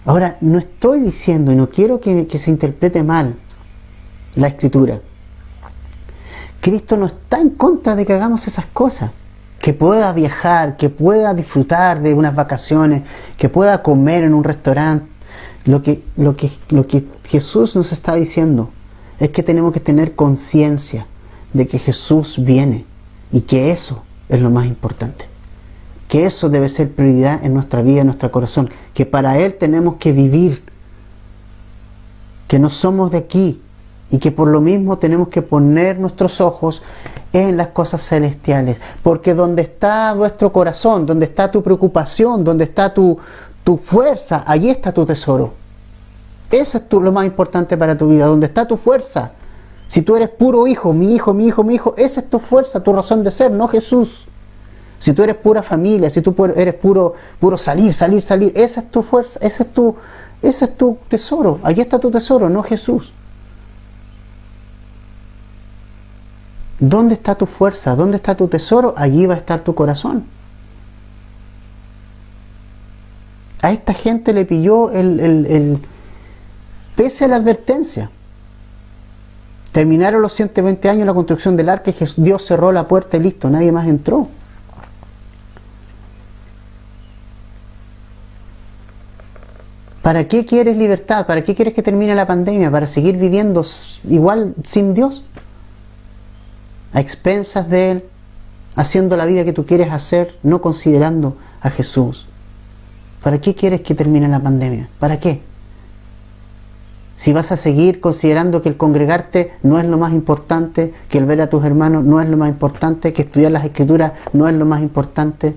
S1: Ahora, no estoy diciendo, y no quiero que se interprete mal la Escritura. Cristo no está en contra de que hagamos esas cosas. Que pueda viajar, que pueda disfrutar de unas vacaciones, que pueda comer en un restaurante. Lo que Jesús nos está diciendo es que tenemos que tener conciencia de que Jesús viene y que eso es lo más importante. Que eso debe ser prioridad en nuestra vida, en nuestro corazón. Que para Él tenemos que vivir. Que no somos de aquí. Y que por lo mismo tenemos que poner nuestros ojos en las cosas celestiales. Porque donde está nuestro corazón, donde está tu preocupación, donde está tu fuerza, allí está tu tesoro. Eso es lo más importante para tu vida. Donde está tu fuerza. Si tú eres puro hijo, mi hijo, esa es tu fuerza, tu razón de ser, no Jesús. Si tú eres pura familia, si tú eres puro salir, esa es tu fuerza, ese es tu tesoro. Allí está tu tesoro, no Jesús. ¿Dónde está tu fuerza? ¿Dónde está tu tesoro? Allí va a estar tu corazón. A esta gente le pilló pese a la advertencia. Terminaron los 120 años la construcción del arca y Dios cerró la puerta y listo, nadie más entró. ¿Para qué quieres libertad? ¿Para qué quieres que termine la pandemia? ¿Para seguir viviendo igual sin Dios? A expensas de Él, haciendo la vida que tú quieres hacer, no considerando a Jesús. ¿Para qué quieres que termine la pandemia? ¿Para qué? Si vas a seguir considerando que el congregarte no es lo más importante, que el ver a tus hermanos no es lo más importante, que estudiar las Escrituras no es lo más importante,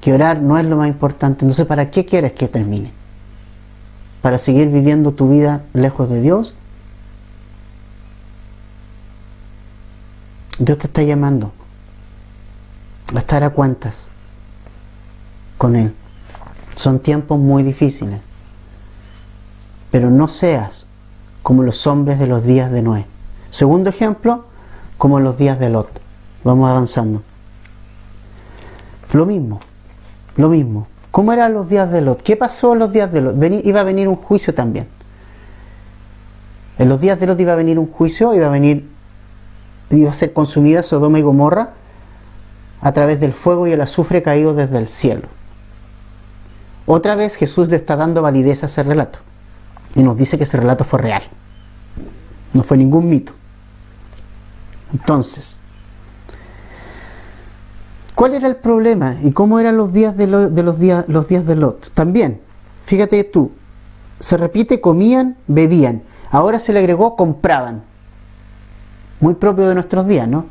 S1: que orar no es lo más importante, entonces ¿para qué quieres que termine? ¿Para seguir viviendo tu vida lejos de Dios? Dios te está llamando a estar a cuentas con Él. Son tiempos muy difíciles, pero no seas como los hombres de los días de Noé. Segundo ejemplo, como en los días de Lot. Vamos avanzando. Lo mismo. ¿Cómo eran los días de Lot? ¿Qué pasó en los días de Lot? Iba a venir un juicio también. En los días de Lot iba a venir un juicio, iba a ser consumida Sodoma y Gomorra a través del fuego y el azufre caído desde el cielo. Otra vez Jesús le está dando validez a ese relato y nos dice que ese relato fue real, no fue ningún mito. Entonces, ¿cuál era el problema y cómo eran los días los días de Lot? También, fíjate tú, se repite: comían, bebían. Ahora se le agregó: compraban. Muy propio de nuestros días, ¿no?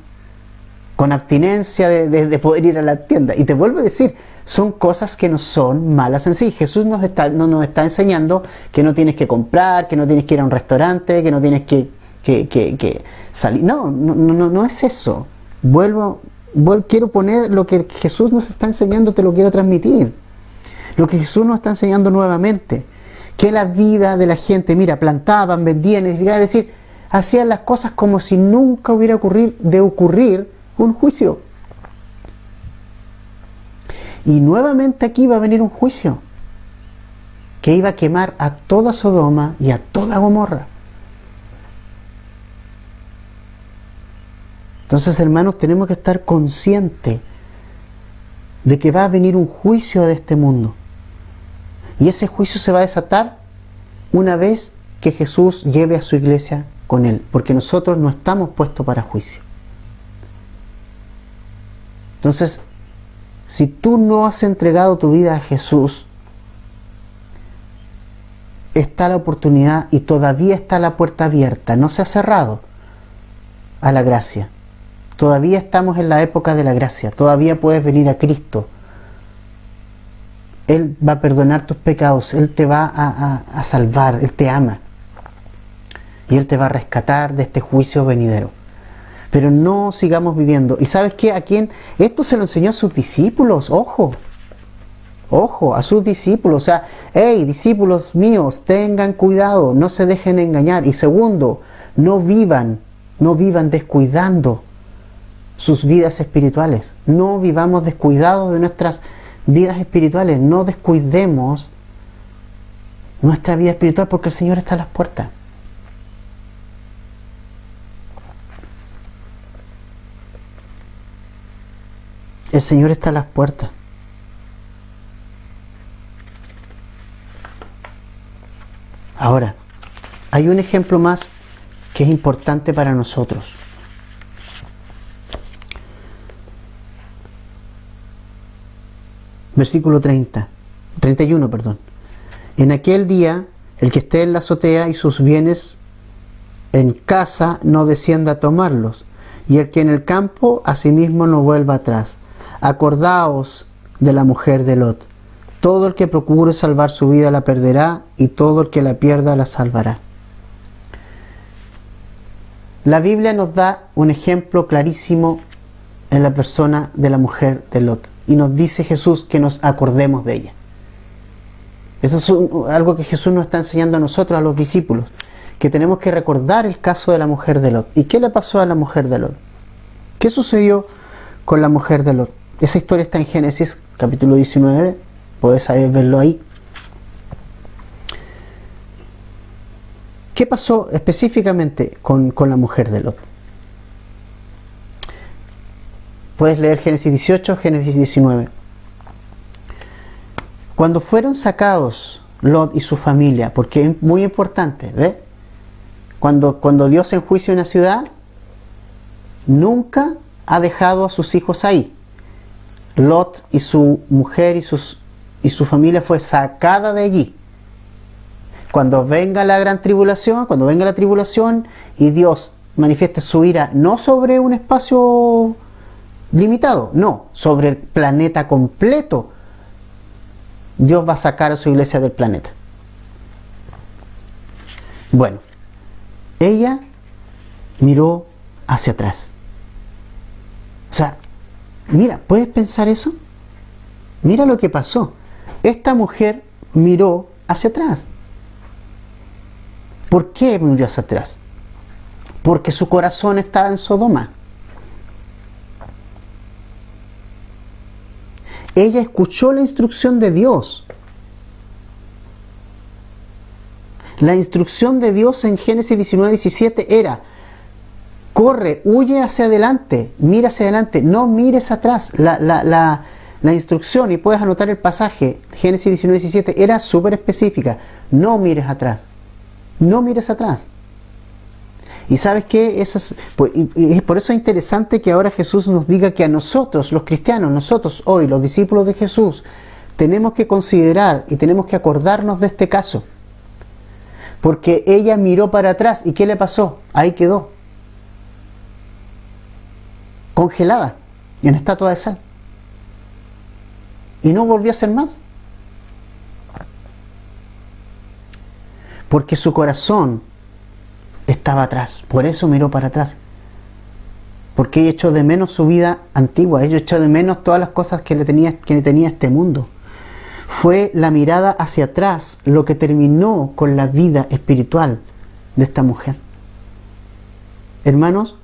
S1: Con abstinencia de poder ir a la tienda. Y te vuelvo a decir, son cosas que no son malas en sí. Jesús no nos está enseñando que no tienes que comprar, que no tienes que ir a un restaurante, que no tienes que salir. No es eso. Quiero poner lo que Jesús nos está enseñando, te lo quiero transmitir. Lo que Jesús nos está enseñando nuevamente. Que la vida de la gente, mira, plantaban, vendían, es decir, hacían las cosas como si nunca hubiera ocurrir un juicio. Y nuevamente aquí va a venir un juicio que iba a quemar a toda Sodoma y a toda Gomorra. Entonces, hermanos, tenemos que estar conscientes de que va a venir un juicio de este mundo. Y ese juicio se va a desatar una vez que Jesús lleve a su iglesia con Él, porque nosotros no estamos puestos para juicio. Entonces, si tú no has entregado tu vida a Jesús, está la oportunidad y todavía está la puerta abierta, no se ha cerrado a la gracia. Todavía estamos en la época de la gracia, todavía puedes venir a Cristo. Él va a perdonar tus pecados, Él te va a salvar, Él te ama. Y Él te va a rescatar de este juicio venidero. Pero no sigamos viviendo. ¿Y sabes qué? ¿A quién? Esto se lo enseñó a sus discípulos, ojo, a sus discípulos. O sea, hey, discípulos míos, tengan cuidado, no se dejen engañar. Y segundo, no vivan descuidando sus vidas espirituales. No vivamos descuidados de nuestras vidas espirituales, no descuidemos nuestra vida espiritual porque el Señor está a las puertas. El Señor está a las puertas. Ahora, hay un ejemplo más que es importante para nosotros. Versículo 31. En aquel día, el que esté en la azotea y sus bienes en casa no descienda a tomarlos, y el que en el campo asimismo no vuelva atrás. Acordaos de la mujer de Lot. Todo el que procure salvar su vida la perderá, y todo el que la pierda la salvará. La Biblia nos da un ejemplo clarísimo en la persona de la mujer de Lot. Y nos dice Jesús que nos acordemos de ella. Eso es algo que Jesús nos está enseñando a nosotros, a los discípulos, que tenemos que recordar el caso de la mujer de Lot. ¿Y qué le pasó a la mujer de Lot? ¿Qué sucedió con la mujer de Lot? Esa historia está en Génesis capítulo 19, puedes verlo ahí. ¿Qué pasó específicamente con la mujer de Lot? Puedes leer Génesis 18, Génesis 19. Cuando fueron sacados Lot y su familia, porque es muy importante, ¿ves? Cuando Dios enjuicia una ciudad, nunca ha dejado a sus hijos ahí. Lot y su mujer y su familia fue sacada de allí. Cuando venga la gran tribulación, cuando venga la tribulación y Dios manifieste su ira no sobre un espacio limitado, no, sobre el planeta completo, Dios va a sacar a su iglesia del planeta. Bueno, ella miró hacia atrás. O sea, mira, ¿puedes pensar eso? Mira lo que pasó. Esta mujer miró hacia atrás. ¿Por qué miró hacia atrás? Porque su corazón estaba en Sodoma. Ella escuchó la instrucción de Dios. La instrucción de Dios en Génesis 19:17 era: corre, huye hacia adelante, mira hacia adelante, no mires atrás. La instrucción, y puedes anotar el pasaje, Génesis 19:17, era súper específica: no mires atrás, no mires atrás. Y ¿sabes qué? Y por eso es interesante que ahora Jesús nos diga que a nosotros, los cristianos, nosotros hoy, los discípulos de Jesús, tenemos que considerar y tenemos que acordarnos de este caso. Porque ella miró para atrás, ¿y qué le pasó? Ahí quedó, congelada, en estatua de sal. Y no volvió a hacer más. Porque su corazón estaba atrás, por eso miró para atrás. Porque ella echó de menos su vida antigua, ella echó de menos todas las cosas que le tenía este mundo. Fue la mirada hacia atrás lo que terminó con la vida espiritual de esta mujer. Hermanos,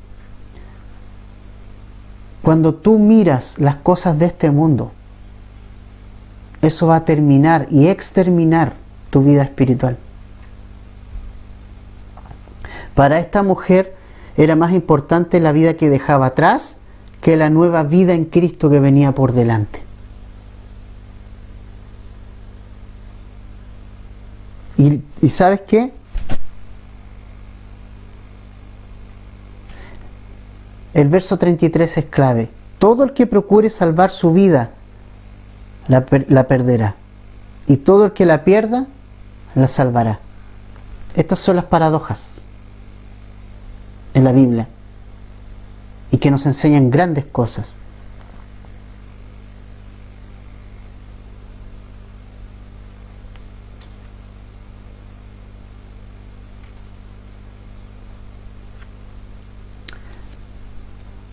S1: cuando tú miras las cosas de este mundo, eso va a terminar y exterminar tu vida espiritual. Para esta mujer era más importante la vida que dejaba atrás que la nueva vida en Cristo que venía por delante. ¿Y sabes qué? El verso 33 es clave. Todo el que procure salvar su vida la perderá, y todo el que la pierda la salvará. Estas son las paradojas en la Biblia y que nos enseñan grandes cosas.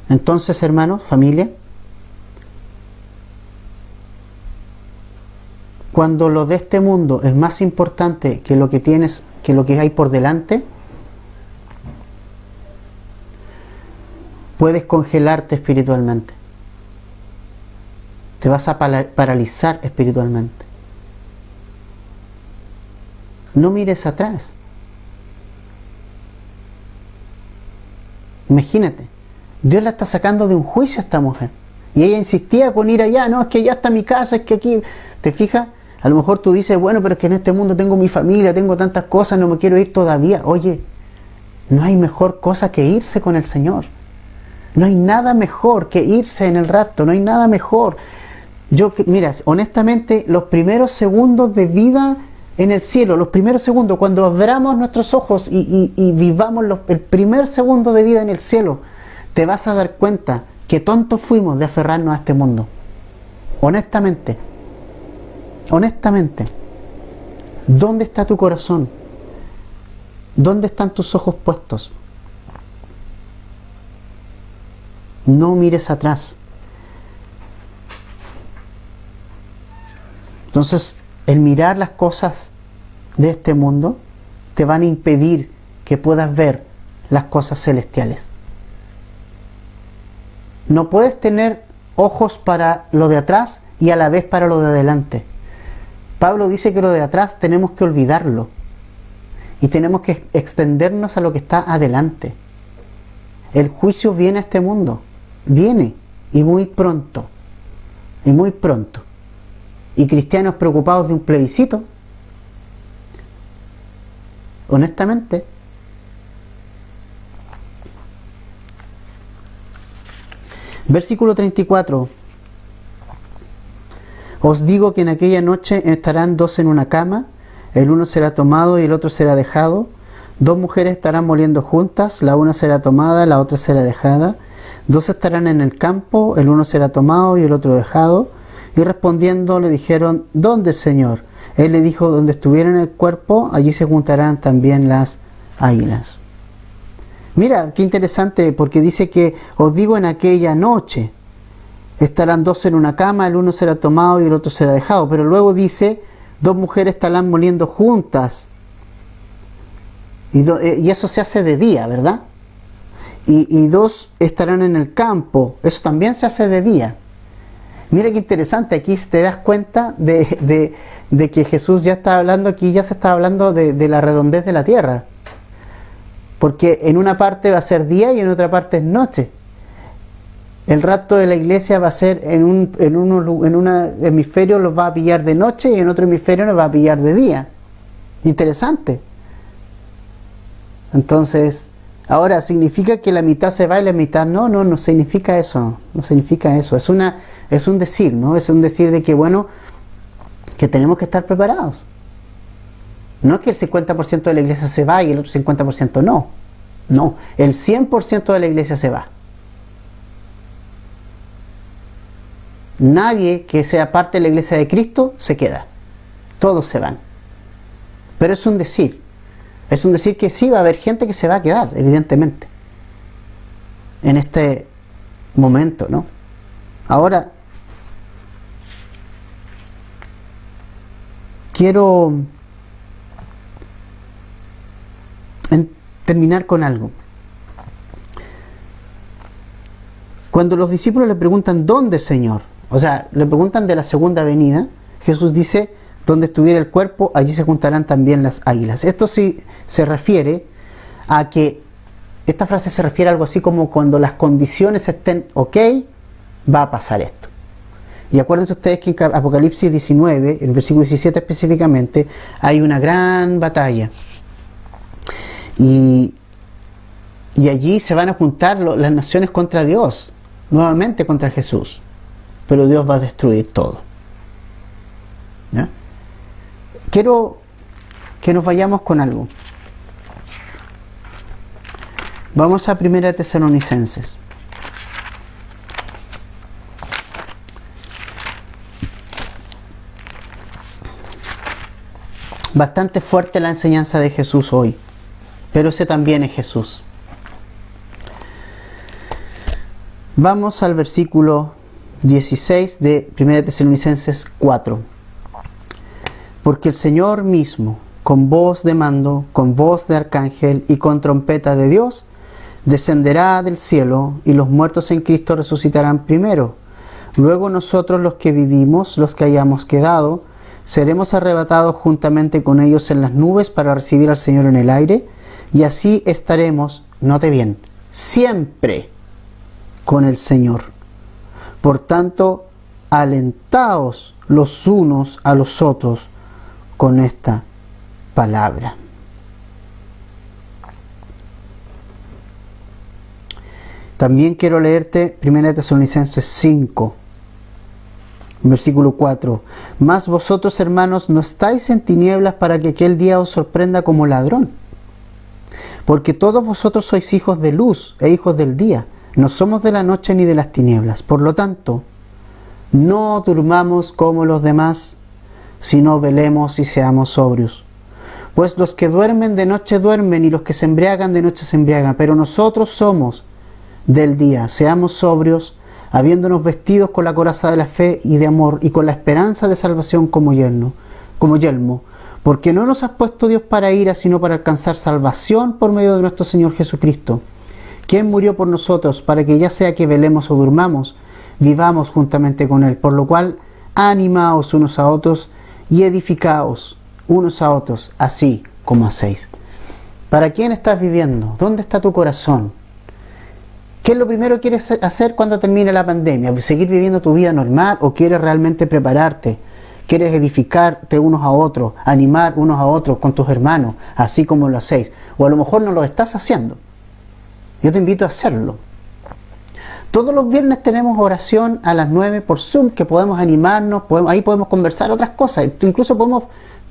S1: Entonces, hermanos, familia, cuando lo de este mundo es más importante que lo que tienes, que lo que hay por delante, puedes congelarte espiritualmente. Te vas a paralizar espiritualmente. No mires atrás. Imagínate, Dios la está sacando de un juicio a esta mujer. Y ella insistía con ir allá. No, es que ya está mi casa, es que aquí... ¿Te fijas? A lo mejor tú dices, bueno, pero es que en este mundo tengo mi familia, tengo tantas cosas, no me quiero ir todavía. Oye, no hay mejor cosa que irse con el Señor. No hay nada mejor que irse en el rapto, no hay nada mejor. Mira, honestamente, los primeros segundos de vida en el cielo, los primeros segundos, cuando abramos nuestros ojos y vivamos el primer segundo de vida en el cielo, te vas a dar cuenta que tontos fuimos de aferrarnos a este mundo. Honestamente, ¿dónde está tu corazón? ¿Dónde están tus ojos puestos? No mires atrás. Entonces, el mirar las cosas de este mundo te van a impedir que puedas ver las cosas celestiales. No puedes tener ojos para lo de atrás y a la vez para lo de adelante. Pablo dice que lo de atrás tenemos que olvidarlo y tenemos que extendernos a lo que está adelante. El juicio viene a este mundo, viene, y muy pronto, y cristianos preocupados de un plebiscito, honestamente. Versículo 34. Os digo que en aquella noche estarán dos en una cama, el uno será tomado y el otro será dejado. Dos mujeres estarán moliendo juntas, la una será tomada, la otra será dejada. Dos estarán en el campo, el uno será tomado y el otro dejado. Y respondiendo le dijeron, ¿dónde, Señor? Él le dijo, donde estuvieran el cuerpo, allí se juntarán también las águilas. Mira, qué interesante, porque dice que os digo en aquella noche. Estarán dos en una cama, el uno será tomado y el otro será dejado. Pero luego dice, dos mujeres estarán moliendo juntas. Y eso se hace de día, ¿verdad? Y dos estarán en el campo, eso también se hace de día. Mira qué interesante, aquí te das cuenta de que Jesús ya está hablando, aquí ya se está hablando de la redondez de la tierra. Porque en una parte va a ser día y en otra parte es noche. El rapto de la iglesia va a ser en un hemisferio los va a pillar de noche y en otro hemisferio los va a pillar de día. Interesante. Entonces, ahora, ¿significa que la mitad se va y la mitad no? No, no significa eso. No significa eso. Es un decir, ¿no? Es un decir de que, bueno, que tenemos que estar preparados. No es que el 50% de la iglesia se va y el otro 50% no. No, el 100% de la iglesia se va. Nadie que sea parte de la iglesia de Cristo se queda. Todos se van. Pero es un decir. Es un decir que sí va a haber gente que se va a quedar, evidentemente. En este momento, ¿no? Ahora, quiero terminar con algo. Cuando los discípulos le preguntan, ¿dónde, Señor? O sea, le preguntan de la segunda venida, Jesús dice, donde estuviera el cuerpo, allí se juntarán también las águilas. Esto sí se refiere a que, esta frase se refiere a algo así como cuando las condiciones estén ok, va a pasar esto. Y acuérdense ustedes que en Apocalipsis 19, en el versículo 17 específicamente, hay una gran batalla. Y allí se van a juntar las naciones contra Dios, nuevamente contra Jesús. Pero Dios va a destruir todo. ¿Ya? Quiero que nos vayamos con algo. Vamos a 1 Tesalonicenses. Bastante fuerte la enseñanza de Jesús hoy, pero ese también es Jesús. Vamos al versículo 16 de 1 Tesalonicenses 4. Porque el Señor mismo, con voz de mando, con voz de arcángel y con trompeta de Dios, descenderá del cielo, y los muertos en Cristo resucitarán primero. Luego nosotros, los que vivimos, los que hayamos quedado, seremos arrebatados juntamente con ellos en las nubes para recibir al Señor en el aire, y así estaremos, note bien, siempre con el Señor. Por tanto, alentaos los unos a los otros con esta palabra. También quiero leerte 1 Tesalonicenses 5, versículo 4. Mas vosotros, hermanos, no estáis en tinieblas para que aquel día os sorprenda como ladrón. Porque todos vosotros sois hijos de luz e hijos del día. No somos de la noche ni de las tinieblas. Por lo tanto, no durmamos como los demás, sino velemos y seamos sobrios. Pues los que duermen de noche duermen, y los que se embriagan de noche se embriagan. Pero nosotros somos del día. Seamos sobrios, habiéndonos vestidos con la coraza de la fe y de amor, y con la esperanza de salvación como yelmo. Porque no nos has puesto Dios para ira, sino para alcanzar salvación por medio de nuestro Señor Jesucristo, quien murió por nosotros, para que ya sea que velemos o durmamos, vivamos juntamente con Él. Por lo cual, animaos unos a otros y edificaos unos a otros, así como hacéis. ¿Para quién estás viviendo? ¿Dónde está tu corazón? ¿Qué es lo primero que quieres hacer cuando termine la pandemia? ¿Seguir viviendo tu vida normal o quieres realmente prepararte? ¿Quieres edificarte unos a otros, animar unos a otros con tus hermanos, así como lo hacéis? O a lo mejor no lo estás haciendo. Yo te invito a hacerlo. Todos los viernes tenemos oración a las 9 por Zoom, que podemos animarnos, ahí podemos conversar otras cosas, incluso podemos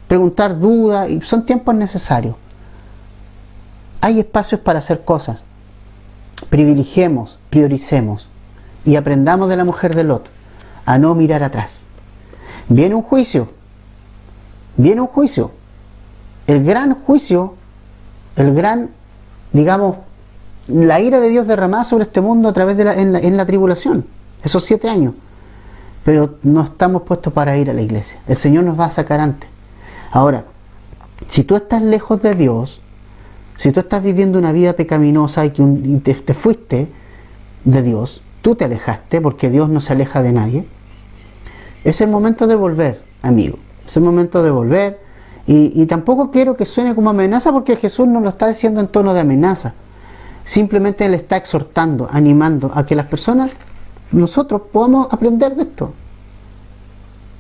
S1: preguntar dudas, y son tiempos necesarios. Hay espacios para hacer cosas. Privilegiemos, prioricemos y aprendamos de la mujer de Lot a no mirar atrás. Viene un juicio, el gran juicio, digamos, la ira de Dios derramada sobre este mundo a través de en la tribulación, esos 7 años. Pero no estamos puestos para ir a la iglesia. El Señor nos va a sacar antes. Ahora, si tú estás lejos de Dios, si tú estás viviendo una vida pecaminosa y te fuiste de Dios, tú te alejaste, porque Dios no se aleja de nadie, Es el momento de volver, amigo. Es el momento de volver. Y tampoco quiero que suene como amenaza, porque Jesús no lo está diciendo en tono de amenaza. Simplemente Él está exhortando, animando a que las personas, nosotros, podamos aprender de esto.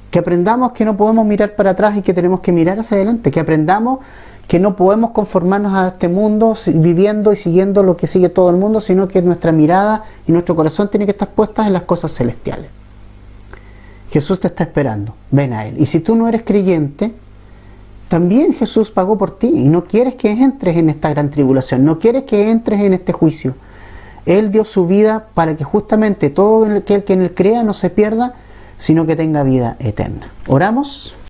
S1: Que aprendamos que no podemos mirar para atrás y que tenemos que mirar hacia adelante. Que aprendamos que no podemos conformarnos a este mundo viviendo y siguiendo lo que sigue todo el mundo, sino que nuestra mirada y nuestro corazón tiene que estar puestas en las cosas celestiales. Jesús te está esperando, ven a Él. Y si tú no eres creyente, también Jesús pagó por ti y no quieres que entres en esta gran tribulación, no quieres que entres en este juicio. Él dio su vida para que justamente todo el que en Él crea no se pierda, sino que tenga vida eterna. ¿Oramos?